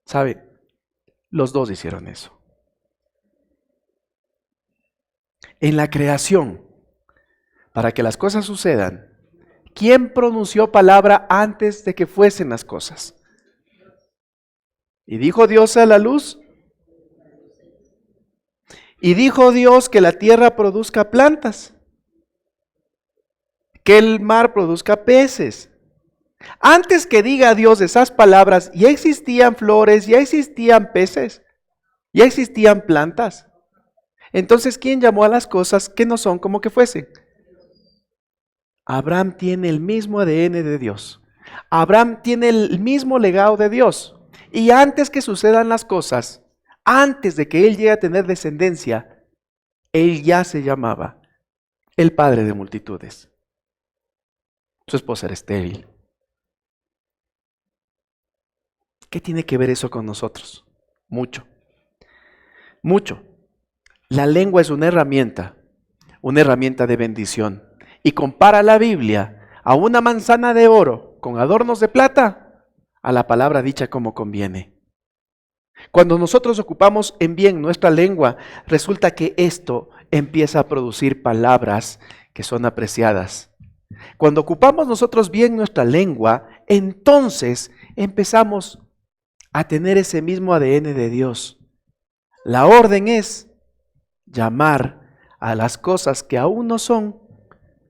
¿Sabe? Los dos hicieron eso. En la creación, para que las cosas sucedan, ¿quién pronunció palabra antes de que fuesen las cosas? Y dijo Dios a la luz. Y dijo Dios que la tierra produzca plantas, que el mar produzca peces. Antes que diga Dios esas palabras, ya existían flores, ya existían peces, ya existían plantas. Entonces, ¿quién llamó a las cosas que no son como que fuesen? Abraham tiene el mismo ADN de Dios. Abraham tiene el mismo legado de Dios. Y antes que sucedan las cosas, antes de que él llegue a tener descendencia, él ya se llamaba el padre de multitudes. Su esposa era estéril. ¿Qué tiene que ver eso con nosotros? Mucho. Mucho. La lengua es una herramienta de bendición. Y compara la Biblia a una manzana de oro con adornos de plata, a la palabra dicha como conviene. Cuando nosotros ocupamos en bien nuestra lengua, resulta que esto empieza a producir palabras que son apreciadas. Cuando ocupamos nosotros bien nuestra lengua, entonces empezamos a tener ese mismo ADN de Dios. La orden es llamar a las cosas que aún no son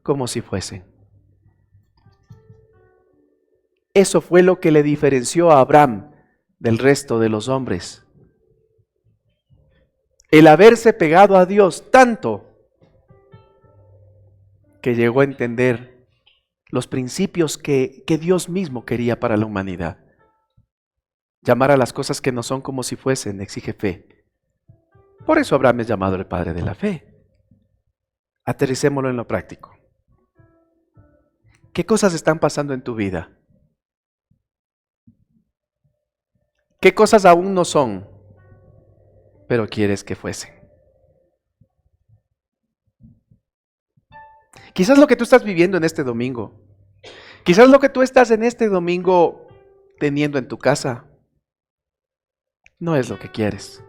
como si fuesen. Eso fue lo que le diferenció a Abraham del resto de los hombres. El haberse pegado a Dios tanto que llegó a entender los principios que Dios mismo quería para la humanidad. Llamar a las cosas que no son como si fuesen exige fe. Por eso Abraham es llamado el padre de la fe. Aterricémoslo en lo práctico. ¿Qué cosas están pasando en tu vida? ¿Qué cosas aún no son, pero quieres que fuesen? Quizás lo que tú estás viviendo en este domingo, quizás lo que tú estás en este domingo teniendo en tu casa, no es lo que quieres.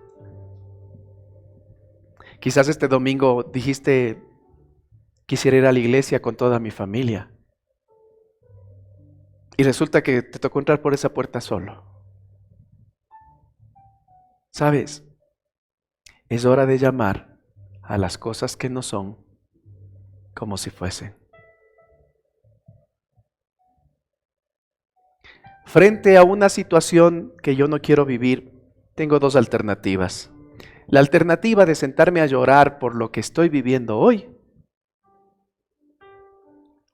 Quizás este domingo dijiste, quisiera ir a la iglesia con toda mi familia. Y resulta que te tocó entrar por esa puerta solo. ¿Sabes? Es hora de llamar a las cosas que no son como si fuesen. Frente a una situación que yo no quiero vivir, tengo dos alternativas. La alternativa de sentarme a llorar por lo que estoy viviendo hoy,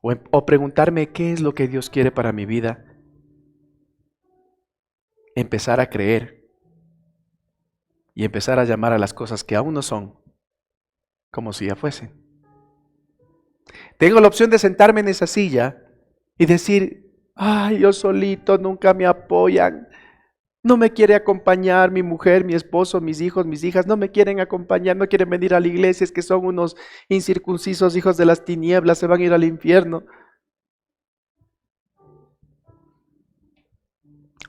o preguntarme qué es lo que Dios quiere para mi vida. Empezar a creer y empezar a llamar a las cosas que aún no son como si ya fuesen. Tengo la opción de sentarme en esa silla y decir, ay, yo solito, nunca me apoyan, no me quiere acompañar mi mujer, mi esposo, mis hijos, mis hijas, no me quieren acompañar, no quieren venir a la iglesia, es que son unos incircuncisos hijos de las tinieblas, se van a ir al infierno.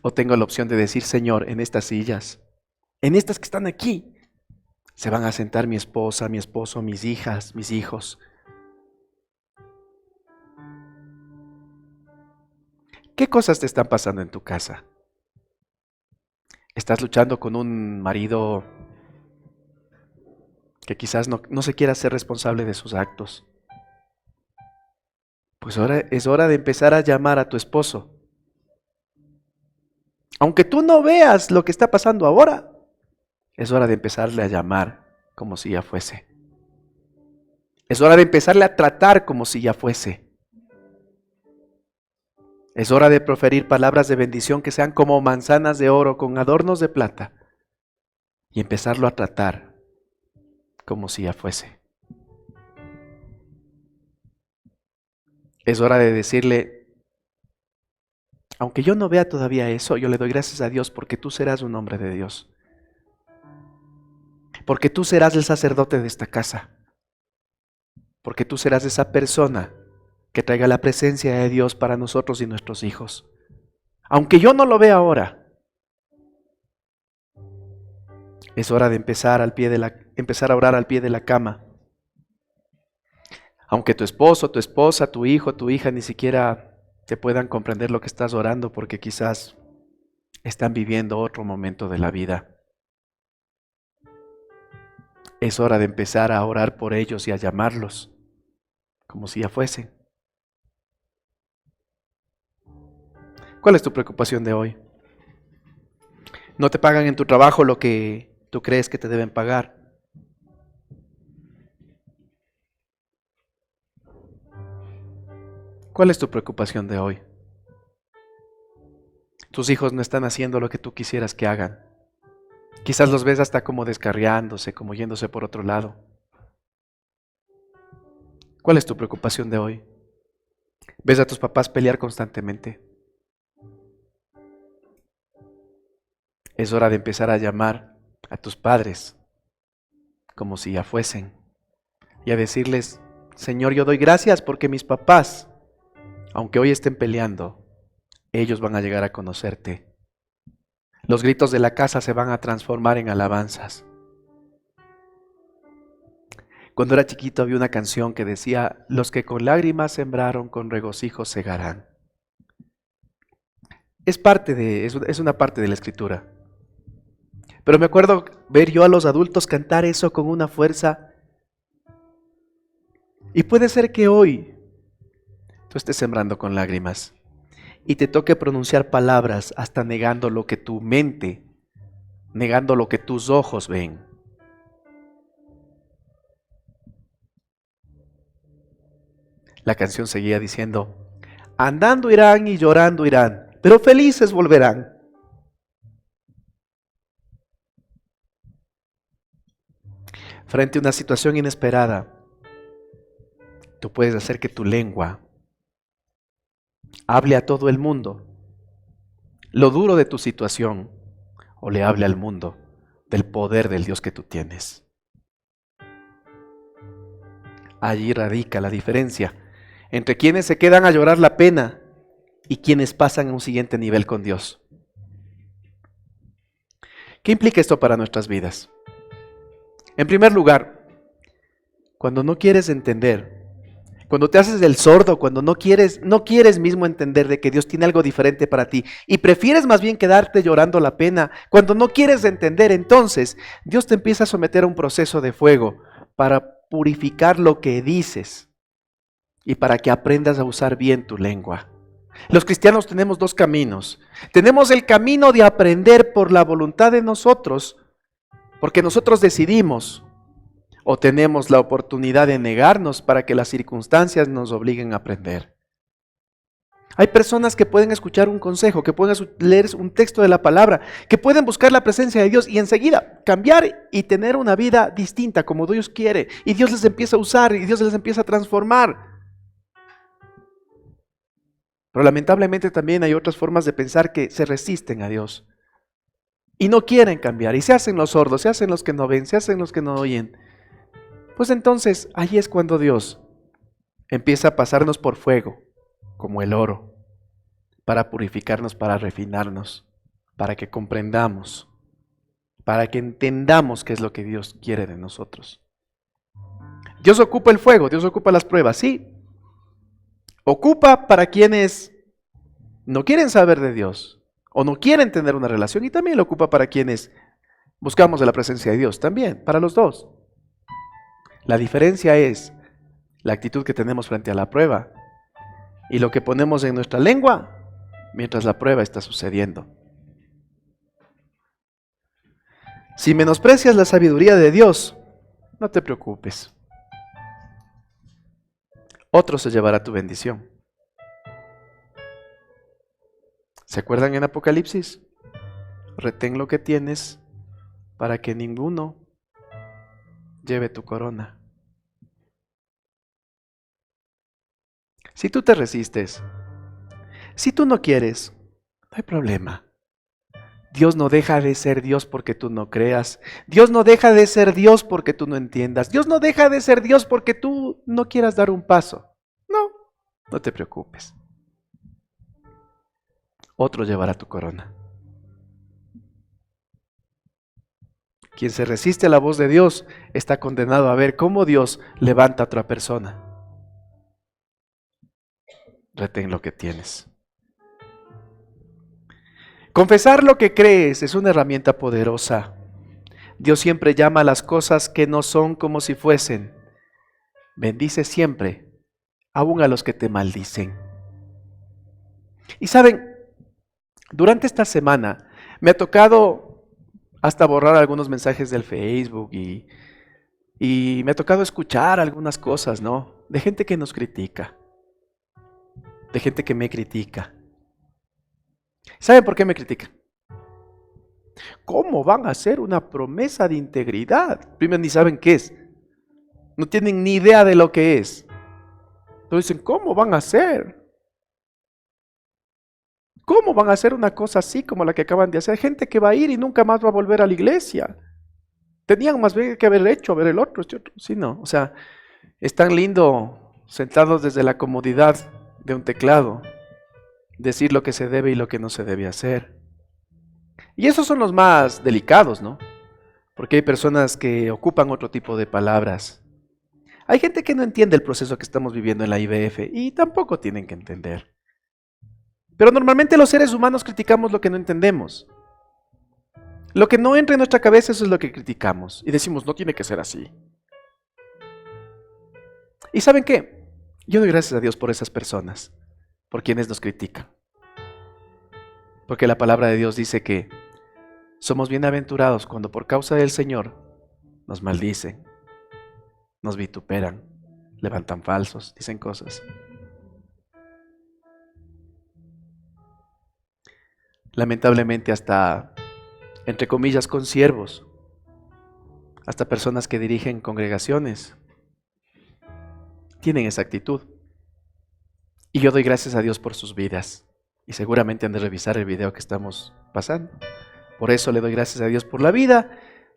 O tengo la opción de decir, Señor, en estas sillas, en estas que están aquí, se van a sentar mi esposa, mi esposo, mis hijas, mis hijos. ¿Qué cosas te están pasando en tu casa? ¿Estás luchando con un marido que quizás no se quiera ser responsable de sus actos? Pues ahora es hora de empezar a llamar a tu esposo. Aunque tú no veas lo que está pasando ahora, es hora de empezarle a llamar como si ya fuese. Es hora de empezarle a tratar como si ya fuese. Es hora de proferir palabras de bendición que sean como manzanas de oro con adornos de plata y empezarlo a tratar como si ya fuese. Es hora de decirle, aunque yo no vea todavía eso, yo le doy gracias a Dios porque tú serás un hombre de Dios. Porque tú serás el sacerdote de esta casa. Porque tú serás esa persona que traiga la presencia de Dios para nosotros y nuestros hijos. Aunque yo no lo vea ahora, es hora de empezar a orar al pie de la cama. Aunque tu esposo, tu esposa, tu hijo, tu hija ni siquiera te puedan comprender lo que estás orando porque quizás están viviendo otro momento de la vida. Es hora de empezar a orar por ellos y a llamarlos como si ya fuesen. ¿Cuál es tu preocupación de hoy? ¿No te pagan en tu trabajo lo que tú crees que te deben pagar? ¿Cuál es tu preocupación de hoy? Tus hijos no están haciendo lo que tú quisieras que hagan. Quizás los ves hasta como descarriándose, como yéndose por otro lado. ¿Cuál es tu preocupación de hoy? ¿Ves a tus papás pelear constantemente? Es hora de empezar a llamar a tus padres como si ya fuesen y a decirles, Señor, yo doy gracias porque mis papás, aunque hoy estén peleando, ellos van a llegar a conocerte. Los gritos de la casa se van a transformar en alabanzas. Cuando era chiquito había una canción que decía, los que con lágrimas sembraron, con regocijo segarán. Es una parte de la escritura. Pero me acuerdo ver yo a los adultos cantar eso con una fuerza. Y puede ser que hoy tú estés sembrando con lágrimas. y te toque pronunciar palabras hasta negando lo que tu mente, negando lo que tus ojos ven. La canción seguía diciendo, andando irán y llorando irán, pero felices volverán. Frente a una situación inesperada, tú puedes hacer que tu lengua hable a todo el mundo lo duro de tu situación, o le hable al mundo del poder del Dios que tú tienes. Allí radica la diferencia entre quienes se quedan a llorar la pena y quienes pasan a un siguiente nivel con Dios. ¿Qué implica esto para nuestras vidas? En primer lugar, cuando no quieres entender, cuando te haces el sordo, cuando no quieres mismo entender de que Dios tiene algo diferente para ti y prefieres más bien quedarte llorando la pena, cuando no quieres entender, entonces Dios te empieza a someter a un proceso de fuego para purificar lo que dices y para que aprendas a usar bien tu lengua. Los cristianos tenemos dos caminos. Tenemos el camino de aprender por la voluntad de nosotros, porque nosotros decidimos, o tenemos la oportunidad de negarnos para que las circunstancias nos obliguen a aprender. Hay personas que pueden escuchar un consejo, que pueden leer un texto de la palabra, que pueden buscar la presencia de Dios y enseguida cambiar y tener una vida distinta como Dios quiere. Y Dios les empieza a usar y Dios les empieza a transformar. Pero lamentablemente también hay otras formas de pensar que se resisten a Dios y no quieren cambiar y se hacen los sordos, se hacen los que no ven, se hacen los que no oyen. Pues entonces ahí es cuando Dios empieza a pasarnos por fuego, como el oro, para purificarnos, para refinarnos, para que comprendamos, para que entendamos qué es lo que Dios quiere de nosotros. Dios ocupa el fuego, Dios ocupa las pruebas, sí. Ocupa para quienes no quieren saber de Dios o no quieren tener una relación, y también lo ocupa para quienes buscamos de la presencia de Dios, también, para los dos. La diferencia es la actitud que tenemos frente a la prueba y lo que ponemos en nuestra lengua mientras la prueba está sucediendo. Si menosprecias la sabiduría de Dios, no te preocupes. Otro se llevará tu bendición. ¿Se acuerdan en Apocalipsis? Retén lo que tienes para que ninguno lleve tu corona. Si tú te resistes, si tú no quieres, no hay problema. Dios no deja de ser Dios porque tú no creas. Dios no deja de ser Dios porque tú no entiendas. Dios no deja de ser Dios porque tú no quieras dar un paso. No, no te preocupes. Otro llevará tu corona. Quien se resiste a la voz de Dios está condenado a ver cómo Dios levanta a otra persona. Retén lo que tienes. Confesar lo que crees es una herramienta poderosa. Dios siempre llama a las cosas que no son como si fuesen. Bendice siempre, aun a los que te maldicen. Y saben, durante esta semana me ha tocado hasta borrar algunos mensajes del Facebook y me ha tocado escuchar algunas cosas, ¿no? De gente que nos critica, de gente que me critica. ¿Saben por qué me critican? ¿Cómo van a hacer una promesa de integridad? Primero ni saben qué es. No tienen ni idea de lo que es. Entonces dicen, ¿cómo van a hacer? ¿Cómo van a hacer una cosa así como la que acaban de hacer? Hay gente que va a ir y nunca más va a volver a la iglesia. Tenían más bien que haber hecho, ver el otro, este otro. Sí, no. O sea, es tan lindo sentados desde la comodidad de un teclado, decir lo que se debe y lo que no se debe hacer. Y esos son los más delicados, ¿no? Porque hay personas que ocupan otro tipo de palabras. Hay gente que no entiende el proceso que estamos viviendo en la IBF y tampoco tienen que entender. Pero normalmente los seres humanos criticamos lo que no entendemos. Lo que no entra en nuestra cabeza, eso es lo que criticamos. Y decimos, no tiene que ser así. ¿Y saben qué? Yo doy gracias a Dios por esas personas, por quienes nos critican. Porque la palabra de Dios dice que somos bienaventurados cuando por causa del Señor nos maldicen, nos vituperan, levantan falsos, dicen cosas. Lamentablemente hasta, entre comillas, consiervos, hasta personas que dirigen congregaciones, tienen esa actitud. Y yo doy gracias a Dios por sus vidas. Y seguramente han de revisar el video que estamos pasando. Por eso le doy gracias a Dios por la vida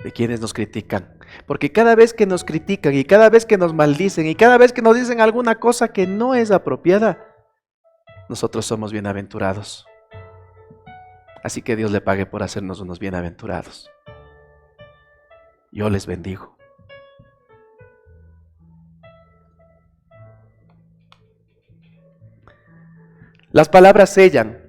de quienes nos critican. Porque cada vez que nos critican y cada vez que nos maldicen y cada vez que nos dicen alguna cosa que no es apropiada, nosotros somos bienaventurados. Así que Dios le pague por hacernos unos bienaventurados. Yo les bendigo. Las palabras sellan,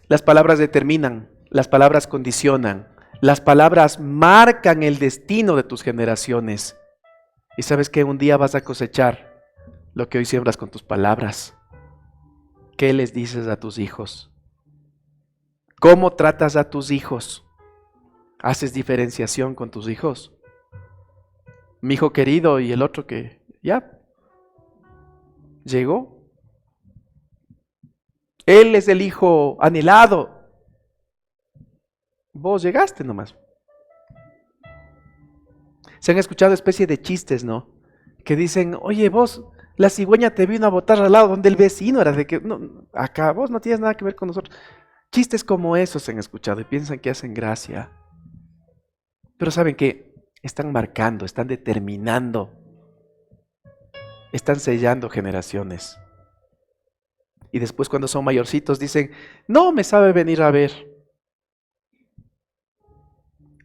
las palabras determinan, las palabras condicionan, las palabras marcan el destino de tus generaciones. Y sabes que un día vas a cosechar lo que hoy siembras con tus palabras. ¿Qué les dices a tus hijos? ¿Cómo tratas a tus hijos? ¿Haces diferenciación con tus hijos? Mi hijo querido y el otro que ya llegó. Él es el hijo anhelado. Vos llegaste nomás. Se han escuchado especie de chistes, ¿no? Que dicen, oye vos, la cigüeña te vino a botar al lado donde el vecino era de que, no, acá vos no tienes nada que ver con nosotros. Chistes como esos se han escuchado y piensan que hacen gracia. Pero saben que están marcando, están determinando, están sellando generaciones. Y después cuando son mayorcitos dicen, no me sabe venir a ver.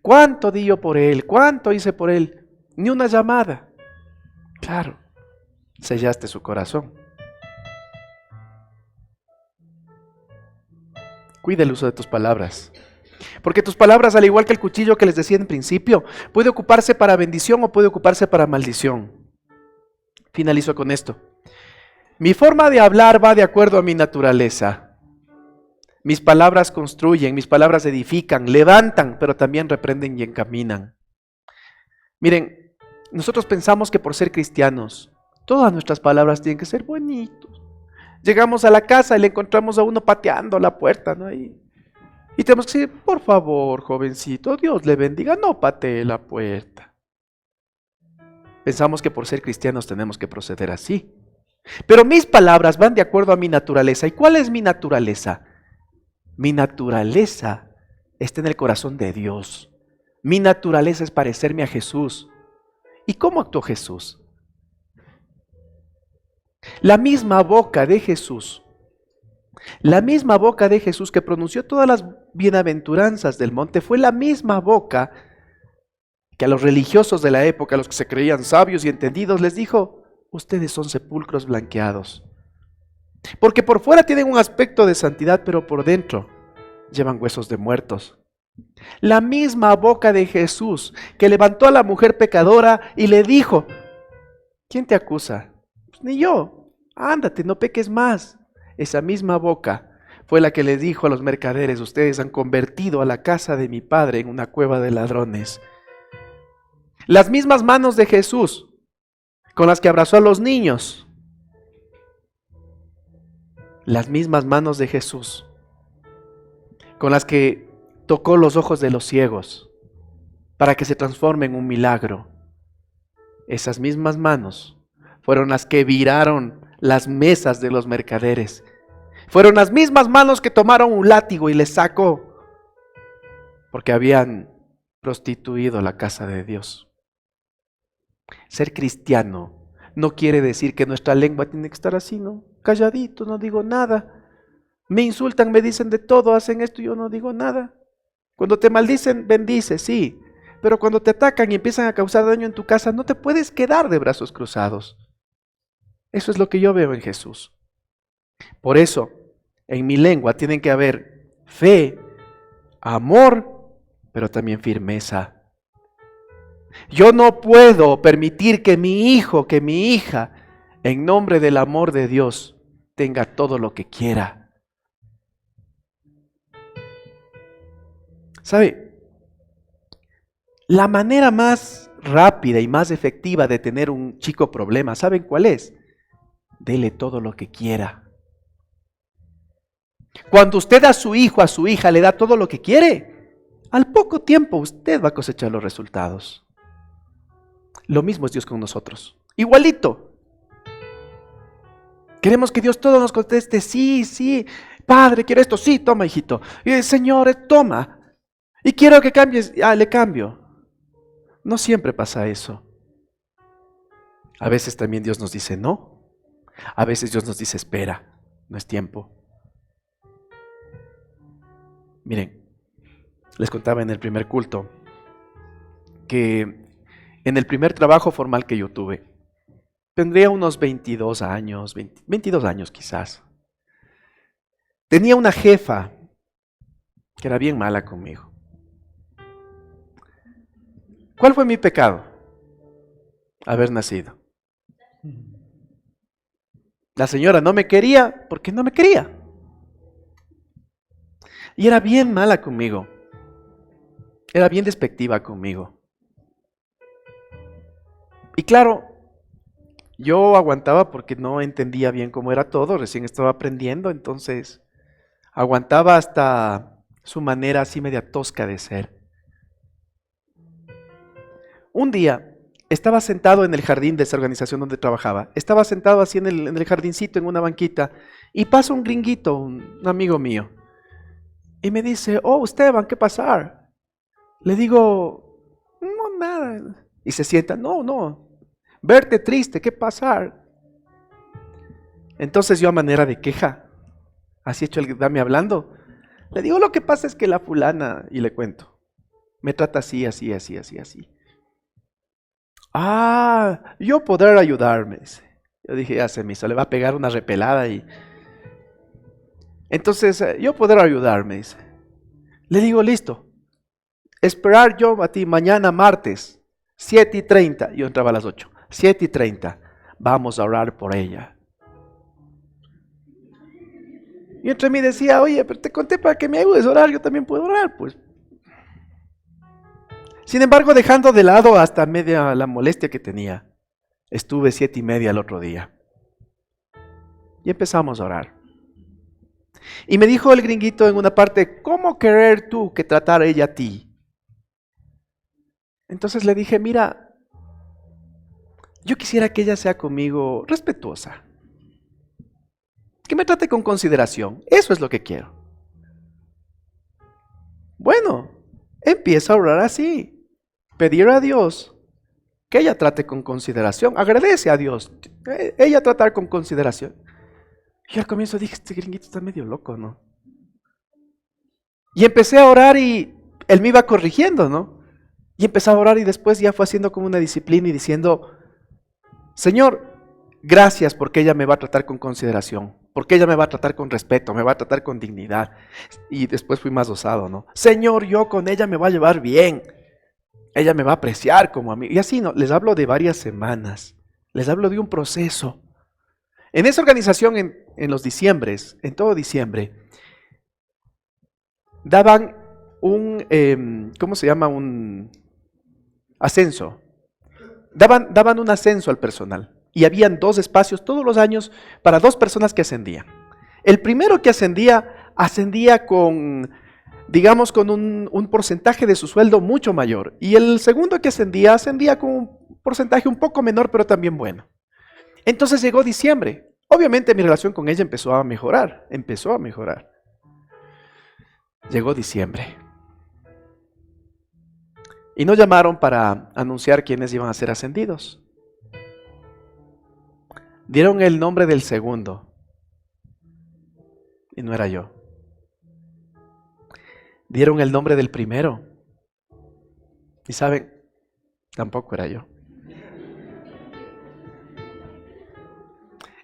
¿Cuánto di yo por él? ¿Cuánto hice por él? Ni una llamada. Claro, sellaste su corazón. Cuida el uso de tus palabras. Porque tus palabras, al igual que el cuchillo que les decía en principio, puede ocuparse para bendición o puede ocuparse para maldición. Finalizo con esto. Mi forma de hablar va de acuerdo a mi naturaleza. Mis palabras construyen, mis palabras edifican, levantan, pero también reprenden y encaminan. Miren, nosotros pensamos que por ser cristianos, todas nuestras palabras tienen que ser bonitos. Llegamos a la casa y le encontramos a uno pateando la puerta, ¿no? Y tenemos que decir, por favor, jovencito, Dios le bendiga, no patee la puerta. Pensamos que por ser cristianos tenemos que proceder así. Pero mis palabras van de acuerdo a mi naturaleza. ¿Y cuál es mi naturaleza? Mi naturaleza está en el corazón de Dios. Mi naturaleza es parecerme a Jesús. ¿Y cómo actuó Jesús? La misma boca de Jesús, que pronunció todas las bienaventuranzas del monte, fue la misma boca que a los religiosos de la época, a los que se creían sabios y entendidos, les dijo, ustedes son sepulcros blanqueados. Porque por fuera tienen un aspecto de santidad, pero por dentro llevan huesos de muertos. La misma boca de Jesús que levantó a la mujer pecadora y le dijo, ¿quién te acusa? Pues ni yo, ándate, no peques más. Esa misma boca fue la que le dijo a los mercaderes, ustedes han convertido a la casa de mi padre en una cueva de ladrones. Las mismas manos de Jesús con las que abrazó a los niños. Las mismas manos de Jesús con las que tocó los ojos de los ciegos para que se transforme en un milagro. Esas mismas manos fueron las que viraron las mesas de los mercaderes. Fueron las mismas manos que tomaron un látigo y les sacó porque habían prostituido la casa de Dios. Ser cristiano no quiere decir que nuestra lengua tiene que estar así, ¿no? Calladito, no digo nada. Me insultan, me dicen de todo, hacen esto y yo no digo nada. Cuando te maldicen, bendice, sí. Pero cuando te atacan y empiezan a causar daño en tu casa, no te puedes quedar de brazos cruzados. Eso es lo que yo veo en Jesús. Por eso, en mi lengua tienen que haber fe, amor, pero también firmeza. Yo no puedo permitir que mi hijo, que mi hija, en nombre del amor de Dios, tenga todo lo que quiera. ¿Sabe? La manera más rápida y más efectiva de tener un chico problema, ¿saben cuál es? Dele todo lo que quiera. Cuando usted a su hijo, a su hija le da todo lo que quiere, al poco tiempo usted va a cosechar los resultados. Lo mismo es Dios con nosotros. Igualito. Queremos que Dios todo nos conteste, sí, sí. Padre, quiero esto, sí, toma, hijito. Señor, toma. Y quiero que cambies, le cambio. No siempre pasa eso. A veces también Dios nos dice no. A veces Dios nos dice espera, no es tiempo. Miren, les contaba en el primer culto que en el primer trabajo formal que yo tuve, tendría unos 22 años, 22 años quizás. Tenía una jefa que era bien mala conmigo. ¿Cuál fue mi pecado? Haber nacido. La señora no me quería porque no me quería. Y era bien mala conmigo. Era bien despectiva conmigo. Y claro, yo aguantaba porque no entendía bien cómo era todo, recién estaba aprendiendo, entonces aguantaba hasta su manera así media tosca de ser. Un día estaba sentado en el jardín de esa organización donde trabajaba, estaba sentado así en el jardincito, en una banquita, y pasa un gringuito, un amigo mío, y me dice, oh, Esteban, ¿qué pasar? Le digo, no, nada. Y se sienta, no, verte triste, ¿qué pasar? Entonces yo a manera de queja, así hecho el dame hablando, le digo, lo que pasa es que la fulana, y le cuento, me trata así, así, así, así, así. Ah, yo poder ayudarme. Yo dije, ya se me hizo, le va a pegar una repelada y... Entonces, yo poder ayudarme, dice. Le digo, listo. Esperar yo a ti mañana martes, 7:30. Yo entraba a las 8. 7:30. Vamos a orar por ella. Y entre mí decía, oye, pero te conté para que me ayudes a orar, yo también puedo orar, pues. Sin embargo, dejando de lado hasta media la molestia que tenía, estuve 7:30 el otro día. Y empezamos a orar. Y me dijo el gringuito en una parte, ¿cómo querer tú que tratara ella a ti? Entonces le dije, mira, yo quisiera que ella sea conmigo respetuosa. Que me trate con consideración. Eso es lo que quiero. Bueno, empieza a orar así. Pedir a Dios que ella trate con consideración. Agradece a Dios. Ella tratar con consideración. Y al comienzo dije, este gringuito está medio loco, ¿no? Y empecé a orar y él me iba corrigiendo, ¿no? Y empecé a orar y después ya fue haciendo como una disciplina y diciendo, Señor, gracias porque ella me va a tratar con consideración, porque ella me va a tratar con respeto, me va a tratar con dignidad. Y después fui más osado, ¿no? Señor, yo con ella me voy a llevar bien. Ella me va a apreciar como a mí. Y así, ¿no? Les hablo de varias semanas. Les hablo de un proceso. En esa organización, en los diciembres, en todo diciembre, daban un, ¿cómo se llama? Un ascenso. Daban un ascenso al personal. Y habían 2 espacios todos los años para 2 personas que ascendían. El primero que ascendía con, digamos, con un porcentaje de su sueldo mucho mayor. Y el segundo que ascendía con un porcentaje un poco menor, pero también bueno. Entonces llegó diciembre. Obviamente mi relación con ella empezó a mejorar. Llegó diciembre. Y nos llamaron para anunciar quiénes iban a ser ascendidos. Dieron el nombre del segundo. Y no era yo. Dieron el nombre del primero. Y saben, tampoco era yo.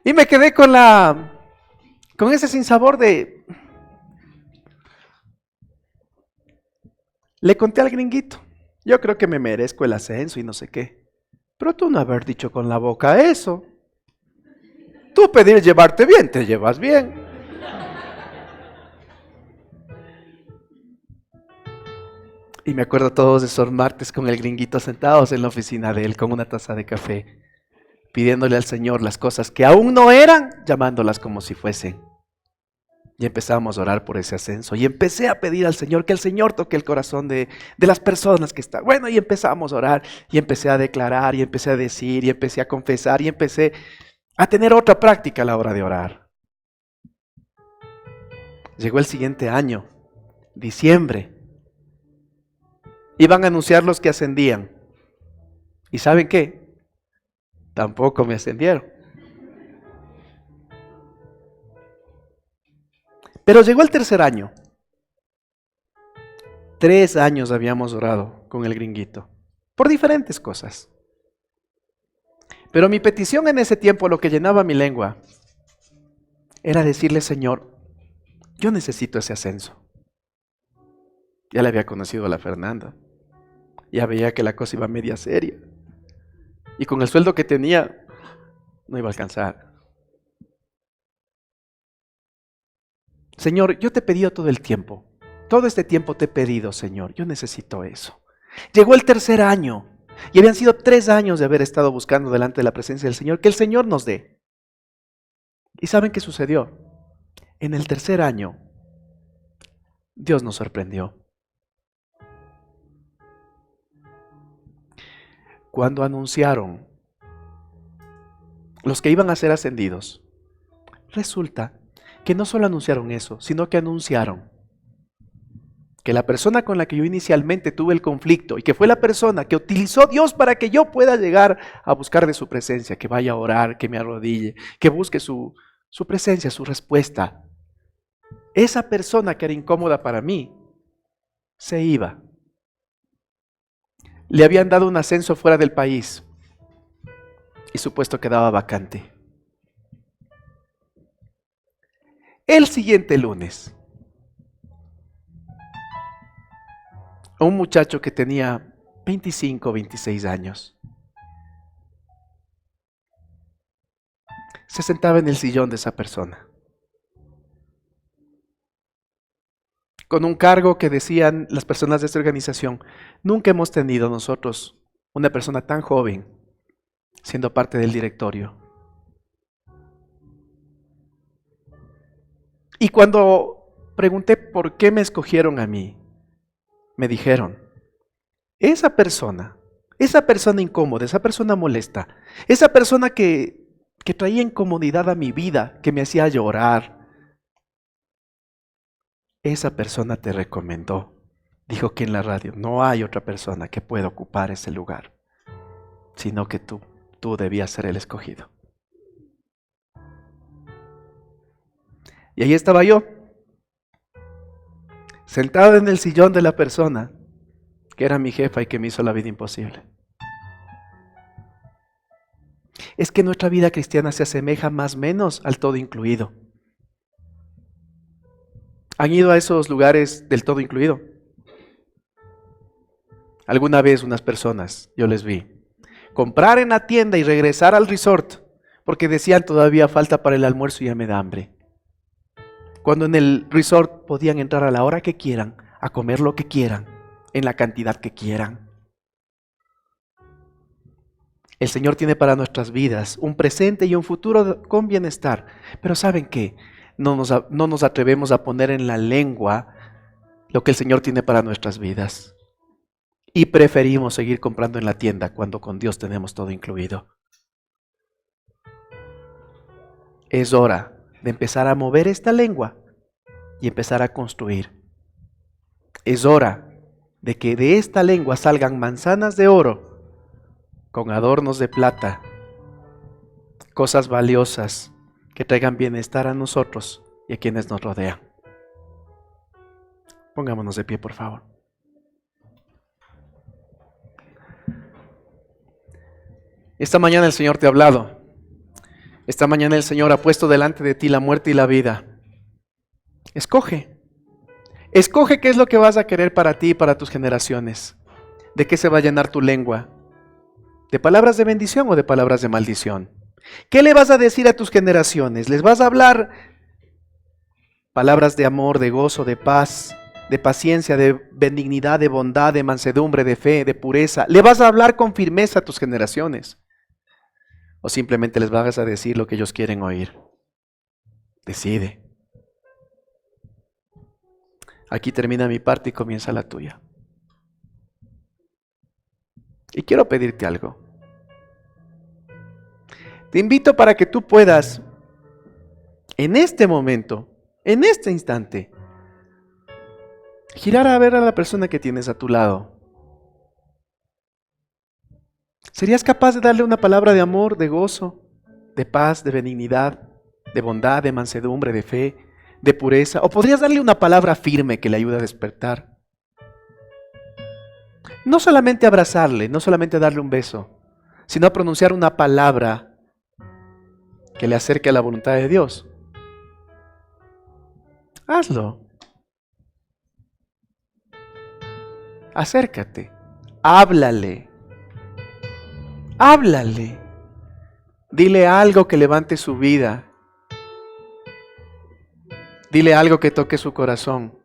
Y me quedé con ese sinsabor de... Le conté al gringuito, yo creo que me merezco el ascenso y no sé qué. Pero tú no haber dicho con la boca eso. Tú pedir llevarte bien, te llevas bien. Y me acuerdo todos esos martes con el gringuito sentados en la oficina de él con una taza de café, pidiéndole al Señor las cosas que aún no eran, llamándolas como si fuesen. Y empezamos a orar por ese ascenso. Y empecé a pedir al Señor que el Señor toque el corazón de las personas que están. Bueno, y empezamos a orar. Y empecé a declarar, y empecé a decir, y empecé a confesar, y empecé a tener otra práctica a la hora de orar. Llegó el siguiente año, diciembre. Iban a anunciar los que ascendían. ¿Y saben qué? Tampoco me ascendieron. Pero llegó el tercer año. 3 años habíamos orado con el gringuito, por diferentes cosas. Pero mi petición en ese tiempo, lo que llenaba mi lengua, era decirle: Señor, yo necesito ese ascenso. Ya le había conocido a la Fernanda. Ya veía que la cosa iba media seria. Y con el sueldo que tenía, no iba a alcanzar. Señor, yo te he pedido todo el tiempo. Todo este tiempo te he pedido, Señor. Yo necesito eso. Llegó el tercer año. Y habían sido 3 años de haber estado buscando delante de la presencia del Señor, que el Señor nos dé. ¿Y saben qué sucedió? En el tercer año, Dios nos sorprendió. Cuando anunciaron los que iban a ser ascendidos, resulta que no solo anunciaron eso, sino que anunciaron que la persona con la que yo inicialmente tuve el conflicto y que fue la persona que utilizó Dios para que yo pueda llegar a buscar de su presencia, que vaya a orar, que me arrodille, que busque su presencia, su respuesta, esa persona que era incómoda para mí, se iba. Le habían dado un ascenso fuera del país y su puesto quedaba vacante. El siguiente lunes, un muchacho que tenía 25 o 26 años se sentaba en el sillón de esa persona, con un cargo que decían las personas de esta organización: nunca hemos tenido nosotros una persona tan joven siendo parte del directorio. Y cuando pregunté por qué me escogieron a mí, me dijeron: esa persona incómoda, esa persona molesta, esa persona que traía incomodidad a mi vida, que me hacía llorar, esa persona te recomendó. Dijo que en la radio no hay otra persona que pueda ocupar ese lugar, sino que tú debías ser el escogido. Y ahí estaba yo, sentado en el sillón de la persona que era mi jefa y que me hizo la vida imposible. Es que nuestra vida cristiana se asemeja más o menos al todo incluido. ¿Han ido a esos lugares del todo incluido? Alguna vez unas personas, yo les vi, comprar en la tienda y regresar al resort porque decían: todavía falta para el almuerzo y ya me da hambre. Cuando en el resort podían entrar a la hora que quieran, a comer lo que quieran, en la cantidad que quieran. El Señor tiene para nuestras vidas un presente y un futuro con bienestar. Pero ¿saben qué? No nos atrevemos a poner en la lengua lo que el Señor tiene para nuestras vidas. Y preferimos seguir comprando en la tienda cuando con Dios tenemos todo incluido. Es hora de empezar a mover esta lengua y empezar a construir. Es hora de que de esta lengua salgan manzanas de oro con adornos de plata, cosas valiosas que traigan bienestar a nosotros y a quienes nos rodean. Pongámonos de pie, por favor. Esta mañana el Señor te ha hablado. Esta mañana el Señor ha puesto delante de ti la muerte y la vida. Escoge. Escoge qué es lo que vas a querer para ti y para tus generaciones. ¿De qué se va a llenar tu lengua? ¿De palabras de bendición o de palabras de maldición? ¿Qué le vas a decir a tus generaciones? ¿Les vas a hablar palabras de amor, de gozo, de paz, de paciencia, de benignidad, de bondad, de mansedumbre, de fe, de pureza? ¿Le vas a hablar con firmeza a tus generaciones? ¿O simplemente les vas a decir lo que ellos quieren oír? Decide. Aquí termina mi parte y comienza la tuya. Y quiero pedirte algo. Te invito para que tú puedas, en este momento, en este instante, girar a ver a la persona que tienes a tu lado. ¿Serías capaz de darle una palabra de amor, de gozo, de paz, de benignidad, de bondad, de mansedumbre, de fe, de pureza? ¿O podrías darle una palabra firme que le ayude a despertar? No solamente abrazarle, no solamente darle un beso, sino a pronunciar una palabra que le acerque a la voluntad de Dios. Hazlo. Acércate. Háblale. Háblale. Dile algo que levante su vida. Dile algo que toque su corazón.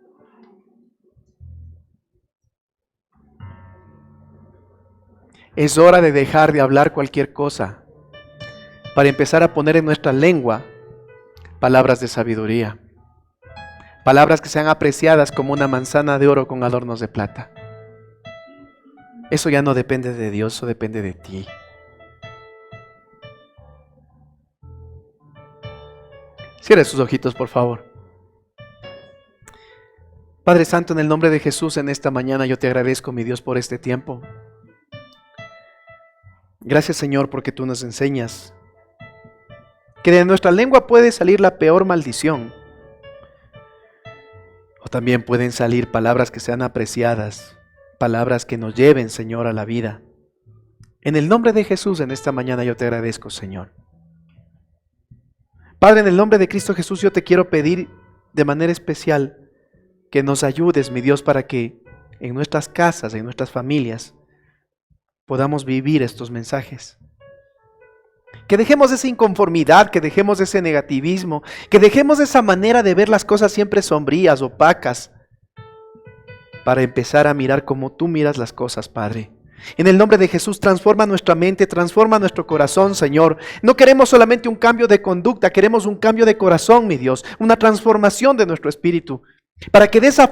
Es hora de dejar de hablar cualquier cosa para empezar a poner en nuestra lengua palabras de sabiduría. Palabras que sean apreciadas como una manzana de oro con adornos de plata. Eso ya no depende de Dios, eso depende de ti. Cierre sus ojitos, por favor. Padre Santo, en el nombre de Jesús, en esta mañana yo te agradezco, mi Dios, por este tiempo. Gracias, Señor, porque tú nos enseñas que de nuestra lengua puede salir la peor maldición. O también pueden salir palabras que sean apreciadas, palabras que nos lleven, Señor, a la vida. En el nombre de Jesús, en esta mañana yo te agradezco, Señor. Padre, en el nombre de Cristo Jesús, yo te quiero pedir de manera especial que nos ayudes, mi Dios, para que en nuestras casas, en nuestras familias, podamos vivir estos mensajes. Que dejemos esa inconformidad, que dejemos ese negativismo, que dejemos esa manera de ver las cosas siempre sombrías, opacas, para empezar a mirar como tú miras las cosas, Padre. En el nombre de Jesús, transforma nuestra mente, transforma nuestro corazón, Señor. No queremos solamente un cambio de conducta, queremos un cambio de corazón, mi Dios, una transformación de nuestro espíritu, para que de esa